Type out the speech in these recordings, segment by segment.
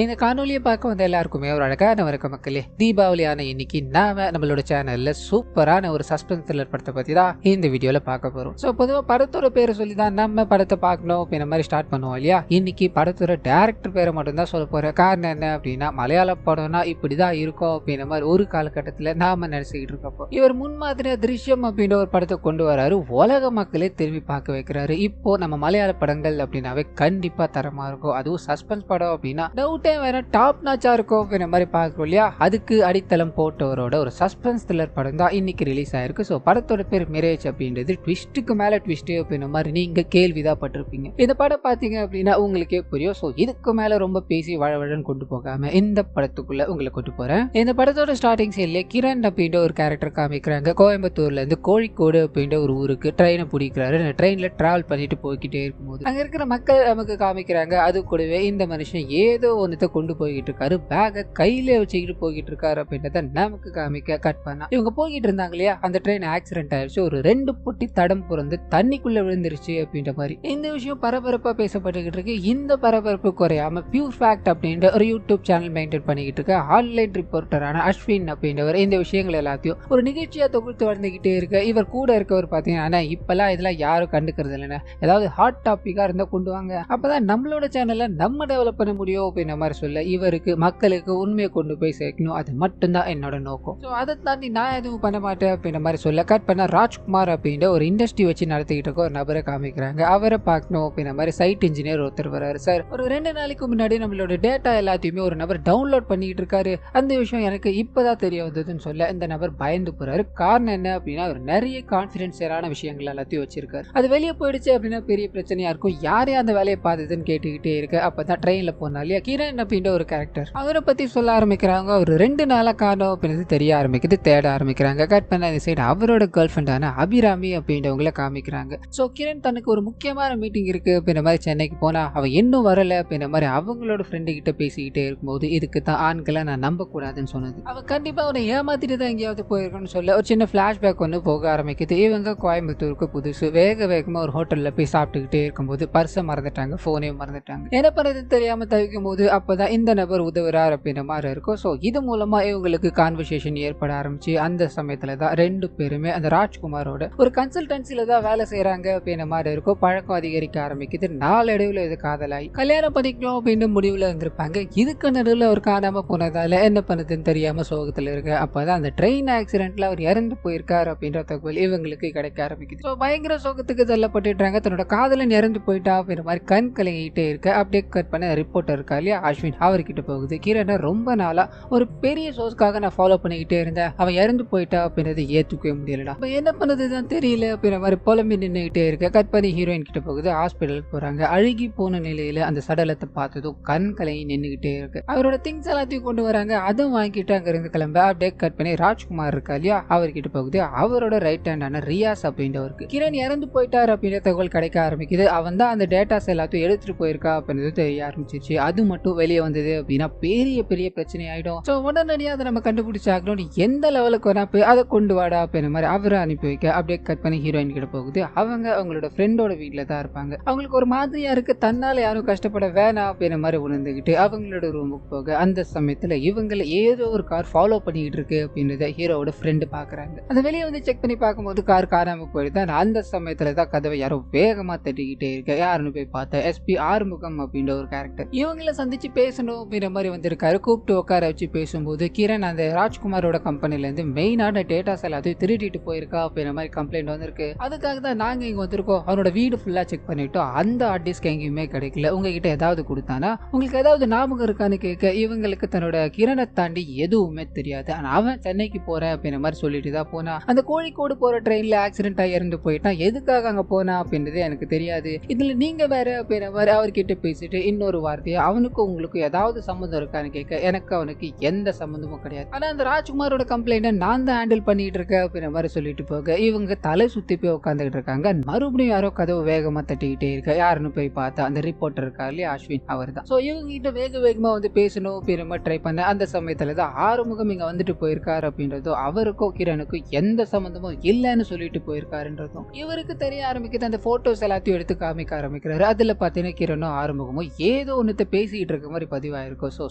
இந்த காணொலியை பார்க்க வந்த எல்லாருக்குமே ஒரு அழகான வணக்கம் மக்களே. தீபாவளியான இன்னைக்கு நாம நம்மளோட சேனல்ல சூப்பரான ஒரு சஸ்பென்ஸ் த்ரில்லர் படத்தை பத்தி தான் இந்த வீடியோல பார்க்க போறோம். ஸோ பொதுவாக படத்தோட பேரை சொல்லி தான் நம்ம படத்தை பார்க்கணும் அப்படின்ற மாதிரி ஸ்டார்ட் பண்ணுவோம் இல்லையா. இன்னைக்கு படத்தோட டேரக்டர் பேரை மட்டும் தான் சொல்ல போறேன். காரணம் என்ன அப்படின்னா, மலையாள படம்னா இப்படிதான் இருக்கும் அப்படின்ற மாதிரி ஒரு காலகட்டத்தில் நாம நினைச்சுக்கிட்டு இருக்கப்போ இவர் முன்மாதிரியா திருஷ்யம் அப்படின்ற ஒரு படத்தை கொண்டு வராரு. உலக மக்களே திரும்பி பார்க்க வைக்கிறாரு. இப்போ நம்ம மலையாள படங்கள் அப்படின்னாவே கண்டிப்பா தரமா இருக்கும். அதுவும் சஸ்பென்ஸ் படம் அப்படின்னா வேற டாப் நாச்சா இருக்கும் அப்படின்ற மாதிரி பார்க்கிறோம் இல்லையா. அதுக்கு அடித்தளம் போட்டவரோட ஒரு சஸ்பென்ஸ் த்ரில்லர் படம் தான் இன்னைக்கு ரிலீஸ் ஆயிருக்கு. ஸோ படத்தோட பேர் மிரேஜ் அப்படின்றது ட்விஸ்ட்டுக்கு மேல ட்விஸ்ட் அப்படின்ற மாதிரி நீங்க கேள்விதான் பட்டிருப்பீங்க. இந்த படம் பார்த்தீங்க அப்படின்னா உங்களுக்கே புரியும். ஸோ இதுக்கு மேல ரொம்ப பேசி வழவழன்னு கொண்டு போகாம இந்த படத்துக்குள்ள உங்களை கொண்டு போறேன். இந்த படத்தோட ஸ்டார்டிங் சைட்ல கிரண் அப்படின்ற ஒரு கேரக்டர் காமிக்கிறாங்க. கோயம்புத்தூர்ல இருந்து கோழிக்கோடு அப்படின்ற ஒரு ஊருக்கு ட்ரெயினை பிடிக்கிறாரு. ட்ரெயின்ல டிராவல் பண்ணிட்டு போய்கிட்டே இருக்கும்போது அங்க இருக்கிற மக்கள் நமக்கு காமிக்கிறாங்க. அது கூடவே இந்த மனுஷன் ஏதோ ஒன்று கொண்டு போய்கிட்டு இருக்காரு. பேக கையில வச்சுக்கிட்டு போய்கிட்டு இருக்காரு அப்படின்றத நமக்கு காமிக்க கட் பண்ணா இவங்க போய்கிட்டு இருந்தாங்க இல்லையா. அந்த ட்ரெயின் ஆக்சிடென்ட் ஆயிடுச்சு. ஒரு 2 பொட்டி தடம் புரந்து தண்ணிக்குள்ள விழுந்துருச்சு அப்படின்ற மாதிரி இந்த விஷயம் பரபரப்பா பேசப்பட்டுக்கிட்டு இருக்கு. இந்த பரபரப்பு குறையாம பியூர் ஃபேக்ட் அப்படின்ற ஒரு யூடியூப் சேனல் மெயின்டைன் பண்ணிக்கிட்டு இருக்க ஆன்லைன் ரிப்போர்ட்டரான அஸ்வின் அப்படின்றவர் இந்த விஷயங்கள் எல்லாத்தையும் ஒரு நிகழ்ச்சியா தொகுத்து வந்துகிட்டே இருக்க. இவர் கூட இருக்கவர் பாத்தீங்கன்னா, இப்பெல்லாம் இதெல்லாம் யாரும் கண்டுக்கிறது இல்லைன்னா, ஏதாவது ஹாட் டாபிக்கா இருந்தா கொண்டு வாங்க, அப்பதான் நம்மளோட சேனல்ல நம்ம டெவலப் பண்ண முடியும் அப்படின்ற மாதிரி சொல்ல இவருக்கு மக்களுக்கு உண்மையை கொண்டு போய் சேர்க்கணும். அது மட்டும்தான் என்னோட நோக்கம். ஸோ அதை தாண்டி நான் எதுவும் பண்ண மாட்டேன் அப்படின்ற மாதிரி சொல்ல கட் பண்ண ராஜ்குமார் அப்படின்ற ஒரு இண்டஸ்ட்ரி வச்சு நடத்திக்கிட்டு இருக்க ஒரு நபரை காமிக்கிறாங்க. அவரை பார்க்கணும் அப்படின்ற மாதிரி சைட் இன்ஜினியர் ஒருத்தர் வராரு. சார், ஒரு 2 நாளைக்கு முன்னாடி நம்மளோட டேட்டா எல்லாத்தையுமே ஒரு நபர் டவுன்லோட் பண்ணிக்கிட்டு இருக்காரு. அந்த விஷயம் எனக்கு இப்பதான் தெரிய வந்ததுன்னு சொல்ல இந்த நபர் பயந்து போறாரு. காரணம் என்ன அப்படின்னா, ஒரு நிறைய கான்பிடென்ஷியலான விஷயங்கள் எல்லாத்தையும் வச்சிருக்காரு. அது வெளியே போயிடுச்சு அப்படின்னா பெரிய பிரச்சனையா இருக்கும். யாரே அந்த வேலையை பார்த்ததுன்னு கேட்டுக்கிட்டே இருக்கு. அப்பதான் ட்ரெயின்ல போனாலே கிரண் அப்படின்ற ஒரு கேரக்டர் அவரை பத்தி சொல்ல ஆரம்பிக்கிறாங்க. ஒரு 2 நாளா காணோம் அப்படின்னு தெரிய ஆரம்பிக்குது. தேட ஆரம்பிக்கிறாங்க. கட் பண்ண இந்த சைடு அவரோட கேர்ள் ஃப்ரெண்டான அபிராமி அப்படின்றவங்கள காமிக்கிறாங்க. ஸோ கிரண் தனக்கு ஒரு முக்கியமான மீட்டிங் இருக்கு அப்படின்ற மாதிரி சென்னைக்கு போனா அவன் இன்னும் வரல அப்படின்ற மாதிரி அவங்களோட ஃப்ரெண்டு கிட்ட பேசிக்கிட்டே இருக்கும்போது, இதுக்கு தான் ஆண்களை நான் நம்ப கூடாதுன்னு சொன்னது. அவன் கண்டிப்பா அவனை ஏமாத்திட்டு தான் எங்கேயாவது போயிருக்கணும்னு சொல்ல ஒரு சின்ன பிளாஷ்பேக் ஒன்று போக ஆரம்பிக்குது. இவங்க கோயம்புத்தூருக்கு புதுசு. வேகமா ஒரு ஹோட்டல்ல போய் சாப்பிட்டுக்கிட்டே இருக்கும்போது பர்ஸை மறந்துட்டாங்க, போனையும் மறந்துட்டாங்க. என்ன பண்ணுறதுன்னு தெரியாம தவிக்கும் போது அப்பதான் இந்த நபர் உதவுறார் அப்படின்ற மாதிரி இருக்கும். ஸோ இது மூலமா இவங்களுக்கு கான்வர்சேஷன் ஏற்பட ஆரம்பிச்சு அந்த சமயத்துல தான் 2 பேருமே அந்த ராஜ்குமாரோட ஒரு கன்சல்டன்சில தான் வேலை செய்யறாங்க அப்படின்ற மாதிரி இருக்கும். பழக்கம் அதிகரிக்க ஆரம்பிக்குது. நாளடைவுல இது காதலாகி கல்யாணம் பண்ணிக்கணும் அப்படின்னு முடிவுல இருந்திருப்பாங்க. இதுக்கு நடுவில் அவர் காணாம போனதால என்ன பண்ணுதுன்னு தெரியாம சோகத்துல இருக்கு. அப்பதான் அந்த ட்ரெயின் ஆக்சிடென்ட்ல அவர் இறந்து போயிருக்காரு அப்படின்ற தகவல் இவங்களுக்கு கிடைக்க ஆரம்பிக்குது. ஸோ பயங்கர சோகத்துக்கு தள்ளப்பட்டுறாங்க. தன்னோட காதலன் இறந்து போயிட்டா அப்படின்ற மாதிரி கண் கலங்கிட்டே இருக்க. அப்படியே கட் பண்ண ரிப்போர்ட்டர் இருக்கா இல்லையா அஸ்வின், அவர்கிட்ட போகுது. கிரண் ரொம்ப நாளா ஒரு பெரிய சோர்ஸ்க்காக நான் ஃபாலோ பண்ணிக்கிட்டே இருந்தேன். அவன் இறந்து போயிட்டா அப்படின்றது ஏத்துக்கவே முடியலடா. அப்ப என்ன பண்ணதுதான் தெரியல அப்படின்ற மாதிரி புலம்பி நின்றுகிட்டே இருக்க. கட் பண்ணி ஹீரோயின் கிட்ட போகுது. ஹாஸ்பிட்டலுக்கு போறாங்க. அழுகி போன நிலையில அந்த சடலத்தை பார்த்ததும் கண் கலங்கி நின்றுகிட்டே இருக்கு. அவரோட திங்ஸ் எல்லாத்தையும் கொண்டு வராங்க. அதுவும் வாங்கிட்டு அங்க இருந்து கிளம்ப. அப்படியே கட் பண்ணி ராஜ்குமார் இருக்கா இல்லையா, அவர்கிட்ட போகுது. அவரோட ரைட் ஹேண்டான ரியாஸ் அப்படின்றவருக்கு கிரண் இறந்து போயிட்டார் அப்படின்ற தகவல் கிடைக்க ஆரம்பிக்குது. அவன் தான் அந்த டேட்டாஸ் எல்லாத்தையும் எடுத்துட்டு போயிருக்கா அப்படின்றது தெரிய ஆரம்பிச்சிருச்சு. அது மட்டும் வெளியே வந்தது அப்படின்னா பெரிய பிரச்சனை ஆயிடும். ஸோ உடனடியாக அதை நம்ம கண்டுபிடிச்சாக்கணும். எந்த லெவலுக்கு வேணா போய் அதை கொண்டு வாடா அப்படின்ற மாதிரி அவரை அனுப்பி வைக்க. அப்படியே கட் பண்ணி ஹீரோயின் கிட்ட போகுது. அவங்க அவங்களோட ஃப்ரெண்டோட வீட்டில் தான் இருப்பாங்க. அவங்களுக்கு ஒரு மாதிரியா இருக்கு. தன்னால யாரும் கஷ்டப்பட வேணாம் அப்படின்ற மாதிரி உணர்ந்துகிட்டு அவங்களோட ரூமுக்கு போக அந்த சமயத்துல இவங்களை ஏதோ ஒரு கார் ஃபாலோ பண்ணிக்கிட்டு இருக்கு அப்படின்றத ஹீரோவோட ஃப்ரெண்டு பாக்குறாங்க. அதை வெளியே வந்து செக் பண்ணி பார்க்கும்போது கார் காணாம போயிடுதான். அந்த சமயத்துல தான் கதவை யாரோ வேகமா தட்டிக்கிட்டே இருக்கு. யாருன்னு போய் பார்த்தா எஸ்பி ஆறுமுகம் அப்படின்ற ஒரு கேரக்டர் இவங்கள சந்திச்சு பேசணும் அப்படின்ற மாதிரி வந்திருக்காரு. கூப்பிட்டு உட்கார வச்சு பேசும்போது கிரண் அந்த ராஜ்குமாரோட கம்பெனில இருந்து மெயினான டேட்டாஸ் எல்லாத்தையும் திருடிட்டு போயிருக்கா அப்படின்ற மாதிரி கம்ப்ளைண்ட் வந்திருக்கு. அதுக்காக தான் நாங்க இங்க வந்திருக்கோம். அவனோட வீடு ஃபுல்லா செக் பண்ணிட்டோம். அந்த ஹார்ட் டிஸ்க் எங்கேயுமே கிடைக்கல. உங்ககிட்ட ஏதாவது கொடுத்தானா, உங்களுக்கு ஏதாவது ஞாபகம் இருக்கான்னு கேட்க இவங்களுக்கு தன்னோட கிரணை தாண்டி எதுவுமே தெரியாது. ஆனா அவன் சென்னைக்கு போறேன் அப்படின்ற மாதிரி சொல்லிட்டு தான் போனா. அந்த கோழிக்கோடு போற ட்ரெயின்ல ஆக்சிடென்ட் ஆகி இறந்து போயிட்டான். எதுக்காக அங்க போனா அப்படின்றது எனக்கு தெரியாது. இதுல நீங்க வேற அப்படின்ற மாதிரி அவர்கிட்ட பேசிட்டு இன்னொரு வார்த்தையை அவனுக்கும் உங்களுக்கும் ஏதாவது சம்மந்தம் இருக்கான்னு கேட்க எனக்கு அவனுக்கு எந்த சம்மந்தமும் கிடையாது. ஆனா அந்த ராஜ்குமாரோட கம்ப்ளைண்ட்டை நான் தான் ஹேண்டில் பண்ணிட்டு இருக்கேன் அப்படின்ற மாதிரி சொல்லிட்டு போக இவங்க தலை சுத்தி போய் உட்காந்துக்கிட்டு இருக்காங்க. மறுபடியும் யாரோ கதவு வேகமா தட்டிக்கிட்டே இருக்க. யாருன்னு போய் பார்த்தா அந்த ரிப்போர்ட்டர் இருக்கா இல்லையா அஸ்வின், அவர் தான். ஸோ இவங்க கிட்ட வேகமா வந்து பேசணும் அப்படின்ற மாதிரி ட்ரை பண்ண. அந்த சமயத்துல தான் ஆறுமுகம் இங்க வந்துட்டு போயிருக்காரு அப்படின்றதும் அவருக்கும் கிரணுக்கும் எந்த சம்மந்தமும் இல்லைன்னு சொல்லிட்டு போயிருக்காருன்றதும் இவருக்கு தெரிய ஆரம்பிக்குது. அந்த போட்டோஸ் எல்லாத்தையும் எடுத்து காமிக்க ஆரம்பிக்கிறாரு. அதுல பாத்தீங்கன்னா கிரணும் ஆறுமுகமும் ஏதோ ஒன்னத்தை பேசிட்டு இருக்க மாதிரி பதிவாயிருக்கும். ஸோ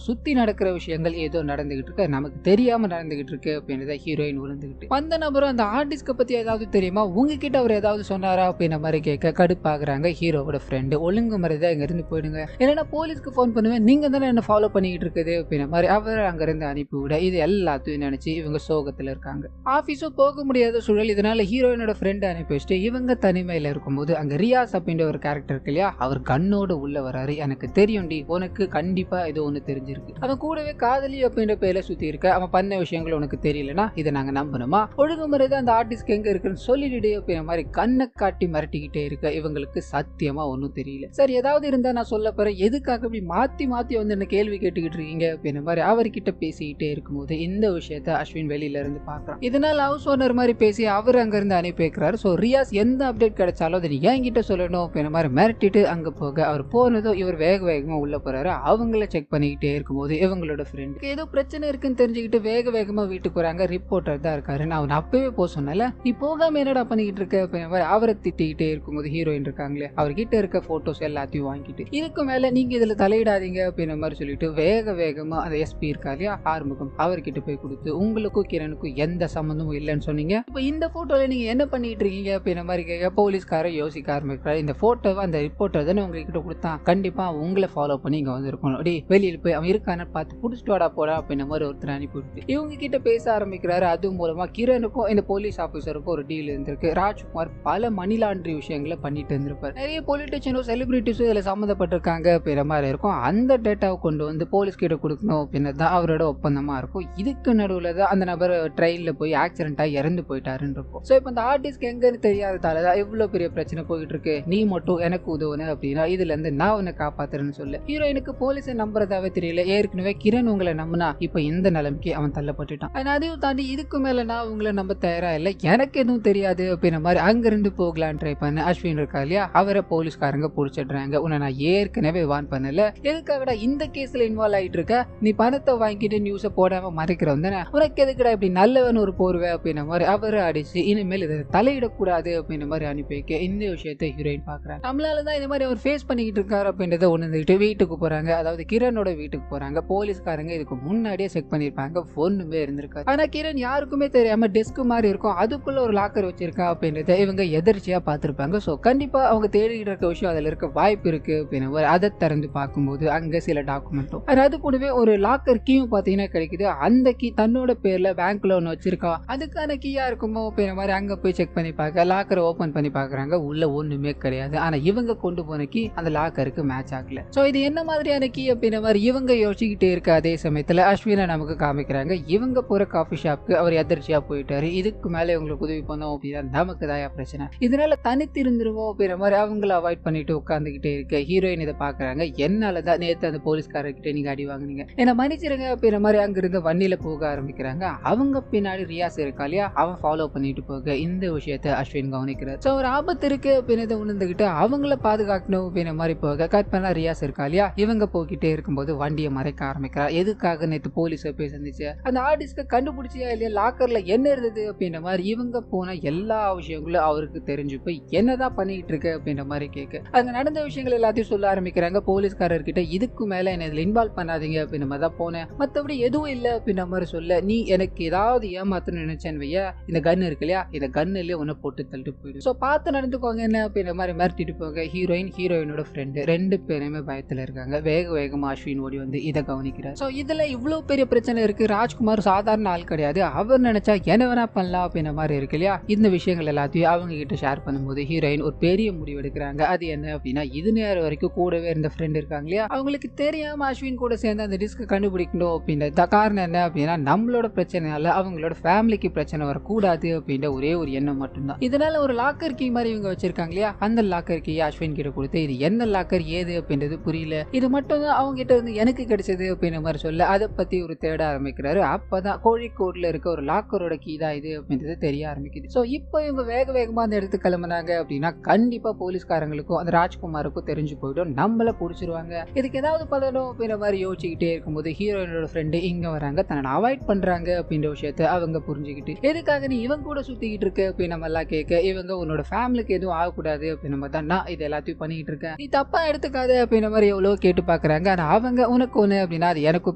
சுத்தி நடக்கிற விஷயங்கள் ஏதோ நடந்துகிட்டு இருக்கு, நமக்கு தெரியாம நடந்துகிட்டு இருக்கு அப்படின்றத ஹீரோயின் உணர்ந்துகிட்டு வந்த நபரும் அந்த ஆர்டிஸ்ட்க பத்தி ஏதாவது தெரியுமா, உங்ககிட்ட அவர் ஏதாவது சொன்னாரா அப்படின்ற மாதிரி கேட்க கடுப்பாக்குறாங்க ஹீரோவோட ஃப்ரெண்டு. ஒழுங்கு மரியாதை இங்க இருந்து போயிடுங்க, இல்லைன்னா போலீஸ்க்கு ஃபோன் பண்ணுவேன், நீங்க தானே என்ன ஃபாலோ பண்ணிக்கிட்டு இருக்குது அப்படின்ற மாதிரி அவர் அங்கிருந்து அனுப்பிவிட இது எல்லாத்தையும் நினைச்சு இவங்க சோகத்துல இருக்காங்க. ஆபீஸும் போக முடியாத சூழல். இதனால ஹீரோயினோட ஃப்ரெண்ட் அனுப்பி வச்சுட்டு இவங்க தனிமையில இருக்கும்போது அங்க ரியாஸ் அப்படின்ற ஒரு கேரக்டர் இருக்கு இல்லையா, அவர் கண்ணோட உள்ள வராரு. எனக்கு தெரியும் டி, உனக்கு கண்டிப்பா ஏதோ ஒண்ணு தெரிஞ்சிருக்கு, அவன் கூடவே காதலி அப்படின்ற பேர்ல சுத்தி இருக்க, அவன் பண்ண விஷயங்கள் உனக்கு தெரியலனா இதை நாங்க நம்பணுமா, ஒழுங்குமுறை தான் அந்த ஆர்டிஸ்ட் எங்க இருக்குன்னு சொல்லிடுடே அப்படின்ற மாதிரி கண்ணை காட்டி மிரட்டிக்கிட்டே இருக்க இவங்களுக்கு சத்தியமா ஒன்னும் தெரியல. சரி ஏதாவது இருந்தா நான் சொல்ல போறேன், எதுக்காக இப்படி மாத்தி மாத்தி வந்து என்ன கேள்வி கேட்டுக்கிட்டு இருக்கீங்க அப்படின்ற மாதிரி அவர்கிட்ட பேசிக்கிட்டே இருக்கும்போது இந்த விஷயத்த அஸ்வின் வெளியில இருந்து பாக்குறான். இதனால ஹவுஸ் ஓனர் மாதிரி பேசி அவர் அங்க இருந்து அனுப்பி வைக்கிறாரு. ஸோ ரியாஸ் எந்த அப்டேட் கிடைச்சாலும் அதை என்கிட்ட சொல்லணும் அப்படின்ற மாதிரி மிரட்டிட்டு அங்க போக அவர் போனதும் இவர் வேக வேகமா உள்ள போறாரு. அவங்கள செக் பண்ணிக்கிட்டே இருக்கும்போது இவங்களோட ஃப்ரெண்ட் ஏதோ பிரச்சனை இருக்குன்னு தெரிஞ்சுக்கிட்டு வேக வேகமா வீட்டுக்கு வராங்க. ரிப்போர்ட்டர் தான் இருக்காரு. நான் அவன் அப்பவே போக சொன்னல, நீ போகாம என்னடா பண்ணிக்கிட்டு இருக்க அப்படின்ற மாதிரி அவரை திட்டிக்கிட்டே இருக்கும்போது ஹீரோயின் இருக்காங்களே அவர்கிட்ட இருக்க போட்டோஸ் எல்லாத்தையும் வாங்கிட்டு இதுக்கு மேல நீங்க இதுல தலையிடாதீங்க அப்படின்ற மாதிரி சொல்லிட்டு வேக வேகமா அந்த எஸ்பி இருக்கா இல்லையா ஆறுமுகம், அவர்கிட்ட போய் கொடுத்து உங்களுக்கும் கிரணுக்கும் எந்த சம்பந்தமும் இல்லைன்னு சொன்னீங்க, இப்போ இந்த போட்டோல நீங்க என்ன பண்ணிட்டு இருக்கீங்க அப்படின்ற மாதிரி கேட்க போலீஸ்காரர் யோசிக்க ஆரம்பிக்கிறார். இந்த போட்டோவை அந்த ரிப்போர்ட்டர் தானே உங்ககிட்ட கொடுத்தான், கண்டிப்பா உங்களை ஃபாலோ பண்ணி இங்க வந்திருக்கணும், அப்படி வெளியில் போய் அவன் இருக்கான பார்த்து புடிச்சிட்டு வாடா போடா அப்படின்ற மாதிரி ஒருத்தர் அனுப்பிவிட்டு இவங்க கிட்ட பேச ஆரம்பிக்கிறாரு. அது மூலமா கிரணுக்கும் இந்த போலீஸ் ஆபீசருக்கும் ஒரு டீல் இருந்திருக்கு. ராஜ்குமார் பல மணி லாண்டரி விஷயங்களை பண்ணிட்டு இருந்திருப்பார். நிறைய பொலிட்டிஷியனும் செலிபிரிட்டிஸும் இதுல சம்மந்தப்பட்டிருக்காங்க அப்படின்ற மாதிரி இருக்கும். அந்த டேட்டாவை கொண்டு வந்து போலீஸ் கிட்ட கொடுக்கணும் அப்படின்னு தான் அவரோட ஒப்பந்தமா இருக்கும். இதுக்கு நடுவில் தான் அந்த நபர் ட்ரெயின்ல போய் ஆக்சிடென்ட் ஆகி இறந்து போயிட்டாருன்னு இருக்கும். ஸோ இப்போ இந்த ஆர்டிஸ்ட் எங்கன்னு தெரியாததால தான் இவ்வளவு பெரிய பிரச்சனை போயிட்டு இருக்கு. நீ மட்டும் எனக்கு உதவுன அப்படின்னா இதுல இருந்து நான் உன்னை காப்பாத்துறேன்னு சொல்லு. ஹீரோயினுக்கு போலீஸை நம்புறதாவே தெரியல. ஏற்கனவே கிரண் உங்களை நம்பினா இப்ப இந்த நிலைமைக்கு அவன் தள்ளப்பட்டுட்டான். அதையும் தாண்டி இதுக்கு மேல நான் உங்களை நம்ப தயாரா இல்லை, எனக்கு எதுவும் தெரியாது அப்படின்ற மாதிரி அங்கிருந்து போகலான்னு ட்ரை பண்ண அஸ்வின் இருக்கா இல்லையா அவரை போலீஸ்காரங்க பிடிச்சிடுறாங்க. உன்னை நான் ஏற்கனவே வான் பண்ணல, எதுக்காகடா இந்த கேஸ்ல இன்வால்வ் ஆயிட்டு இருக்க, நீ பணத்தை வாங்கிட்டு நியூஸை போடாம மறைக்கிறோம் தானே, உனக்கு எதுக்குடா இப்படி நல்லவன் ஒரு போர்வை அப்படின்ற மாதிரி அவரை அடிச்சு இனிமேல் இதை தலையிடக்கூடாது அப்படின்ற மாதிரி அனுப்பி வைக்க இந்த விஷயத்தை ஹீரோயின் பாக்குறாங்க. நம்மளாலதான் இந்த மாதிரி அவர் ஃபேஸ் பண்ணிக்கிட்டு இருக்காரு அப்படின்றத உணர்ந்துகிட்டு வீட்டுக்கு போறாங்க. அதாவது கிரணோட வீட்டுக்கு போறாங்க. போலீஸ்காரங்க இதுக்கு முன்னாடியே செக் பண்ணிருப்பாங்க, ஒண்ணுமே இருந்திருக்காரு. ஆனா கிரண் யாருக்குமே தெரியாம டெஸ்க் மாதிரி இருக்கும், அதுக்குள்ள ஒரு லாக்கர் வச்சிருக்கா அப்படின்றத இவங்க எதிர்ச்சியா பார்த்திருப்பாங்க. சோ கண்டிப்பா அவங்க தேடிட்டு இருக்க விஷயம் அதுல இருக்க வாய்ப்பு இருக்கு அப்படின்னு அதை திறந்து பார்க்கும்போது அங்க சில டாக்குமெண்ட்டும் அது கூடவே ஒரு லாக்கர் கீயும் பாத்தீங்கன்னா கிடைக்குது. அந்த கீ தன்னோட பேர்ல பேங்க்ல ஒன்னு வச்சிருக்கா, அதுக்கான கீயா இருக்குமோ அப்படின்ற மாதிரி அங்க போய் செக் பண்ணி பார்க்க லாக்கரை ஓபன் பண்ணி பாக்குறாங்க. உள்ள ஒண்ணுமே கிடையாது. ஆனா இவங்க கொண்டு போன கீ அந்த லாக்கருக்கு மேட்ச் ஆகல. சோ இது என்ன மாதிரியான கீ அப்படின்ற மாதிரி இவங்க யோசிச்சுக்கிட்டே இருக்க அதே சமயத்துல அஸ்வினை நமக்கு காமிக்கிறாங்க. இவங்க போற காஃபி ஷாப்க்கு அவர் எதிர்ச்சியா போயிட்டாரு. இதுக்கு மேல இவங்களுக்கு உதவி பண்ணோம் அப்படின்னா நமக்கு தான் பிரச்சனை, இதனால தனித்து இருந்துருவோம் அப்படின்ற மாதிரி அவங்கள அவாய்ட் பண்ணிட்டு உட்காந்துக்கிட்டே இருக்க ஹீரோயின் இதை பாக்குறாங்க. என்னாலதான் நேத்து அந்த போலீஸ்காரர்கிட்ட நீங்க அடி வாங்குனீங்க, என்ன மன்னிச்சிருங்க அப்படின்ற மாதிரி அங்கிருந்து வண்டியில போக ஆரம்பிக்கிறாங்க. அவங்க பின்னாடி ரியாஸ் இருக்கா இல்லையா அவன் ஃபாலோ பண்ணிட்டு போக இந்த விஷயத்தை அஸ்வின் கவனிக்கிறார். சோ ஒரு ஆபத்து இருக்கு அப்படின்னு உணர்ந்துகிட்டு அவங்கள பாதுகாக்கணும் அப்படின்ற மாதிரி போக கட் பண்ண ரியாஸ் இருக்கா இல்லையா இவங்க போய்கிட்டே இருக்கும்போது வண்டியை மறைக்க ஆரம்பிக்கிறார். எதுக்காக நேற்று போலீஸை போய் சந்திச்சு அந்த ஆர்டிஸ்ட கண்டுபிடிச்சியா இல்லையா, லாக்கர்ல என்ன இருந்தது அப்படின்ற மாதிரி இவங்க போன எல்லா விஷயங்களும் அவருக்கு தெரிஞ்சு போய் என்னதான் பண்ணிட்டு இருக்கு அப்படின்ற மாதிரி கேட்க அங்க நடந்த விஷயங்கள் எல்லாத்தையும் சொல்ல ஆரம்பிக்கிறாங்க போலீஸ்காரர்கிட்ட. இதுக்கு மேல என்ன இதுல இன்வால்வ் பண்ணாதீங்க அப்படின்ற மாதிரி தான் போனேன், மற்றபடி எதுவும் இல்லை அப்படின்ற மாதிரி சொல்ல, நீ எனக்கு ஏதாவது ஏமாத்தணும்னு நினைச்சேன் வையா, இந்த கன் இருக்கு இல்லையா இந்த கன்னுலயே ஒன்னு போட்டு தள்ளிட்டு போயிடும், சோ பார்த்து நடந்துக்கோங்க என்ன அப்படின்ற மாதிரி மிரட்டிட்டு போக ஹீரோயினோட ஃப்ரெண்டு ரெண்டு பேருமே பயத்துல இருக்காங்க. வேக வேகமா அஸ்வின் ஓடி வந்து இதை கவனிக்கிறார். சோ இதுல இவ்வளவு பெரிய பிரச்சனை இருக்கு. ராஜ்குமார் சாதாரண ஆள் கிடையாது, அவர் நினைச்சா என்ன வேணா பண்ணலாம் அப்படின்ற மாதிரி இருக்கு இல்லையா. இந்த விஷயங்கள் எல்லாத்தையும் அவங்க கிட்ட ஷேர் பண்ணும்போது ஹீரோயின் ஒரு பெரிய முடிவு எடுக்கிறாங்க. அது என்ன அப்படின்னா இது நேரம் வரைக்கும் கூடவே இருந்த ஃப்ரெண்ட் இருக்காங்க இல்லையா அவங்களுக்கு தெரியாம அஸ்வின் கூட சேர்ந்து அந்த டிஸ்க் கண்டுபிடிக்கணும் அப்படின்ற காரணம் என்ன அப்படின்னா நம்மளோட பிரச்சனையால அவங்களோட ஃபேமிலிக்கு பிரச்சனை வரக்கூடாது அப்படின்ற ஒரே ஒரு எண்ணம் மட்டும்தான். இதனால ஒரு லாக்கர் கீ மாதிரி இவங்க வச்சிருக்காங்க இல்லையா அந்த லாக்கர் கீ அஸ்வின் கிட்ட கொடுத்து இது என்ன லாக்கர் ஏது அப்படின்றது புரியல, இது மட்டும் தான் அவங்க கிட்ட இருந்து எனக்கு கிடைச்சது அப்படின்ற மாதிரி சொல்ல அதை பத்தி ஒரு தேட ஆரம்பிக்கிறாரு. அப்பதான் கோழிக்கோட்ல இருக்க ஒரு லாக்கரோட கீ தான் இது அப்படின்றது தெரிய ஆரம்பிக்குது. சோ இப்போ இவங்க வேக வேகமா அந்த இடத்துக்கு கிளம்புனாங்க அப்படின்னா கண்டிப்பா போலீஸ்காரங்களுக்கும் அந்த ராஜ்குமாருக்கும் தெரிஞ்சு போயிடும், நம்மள புடிச்சிருவாங்க. இதுக்கு ஏதாவது பண்ணணும் அப்படின்ற மாதிரி யோசிச்சுக்கிட்டே இருக்கும்போது ஹீரோயினோட ஃப்ரெண்டு இங்க வராங்க. தன்னை அவாய்ட் பண்றாங்க அப்படின்ற விஷயத்த அவங்க புரிஞ்சுக்கிட்டு எதுக்காக நீ இவங்க கூட சுத்திக்கிட்டு இருக்க அப்படின்னு நம்ம எல்லாம் கேட்க இவங்க உன்னோட ஃபேமிலிக்கு எதுவும் ஆகக்கூடாது அப்படின்னு நம்ம தான் நான் இது எல்லாத்தையும் பண்ணிக்கிட்டு இருக்கேன், நீ தப்பா எடுத்துக்காத அப்படின்ற மாதிரி எவ்வளவு கேட்டு பார்க்க பாக்குறாங்க. ஆனா அவங்க உனக்கு ஒண்ணு அப்படின்னா அது எனக்கும்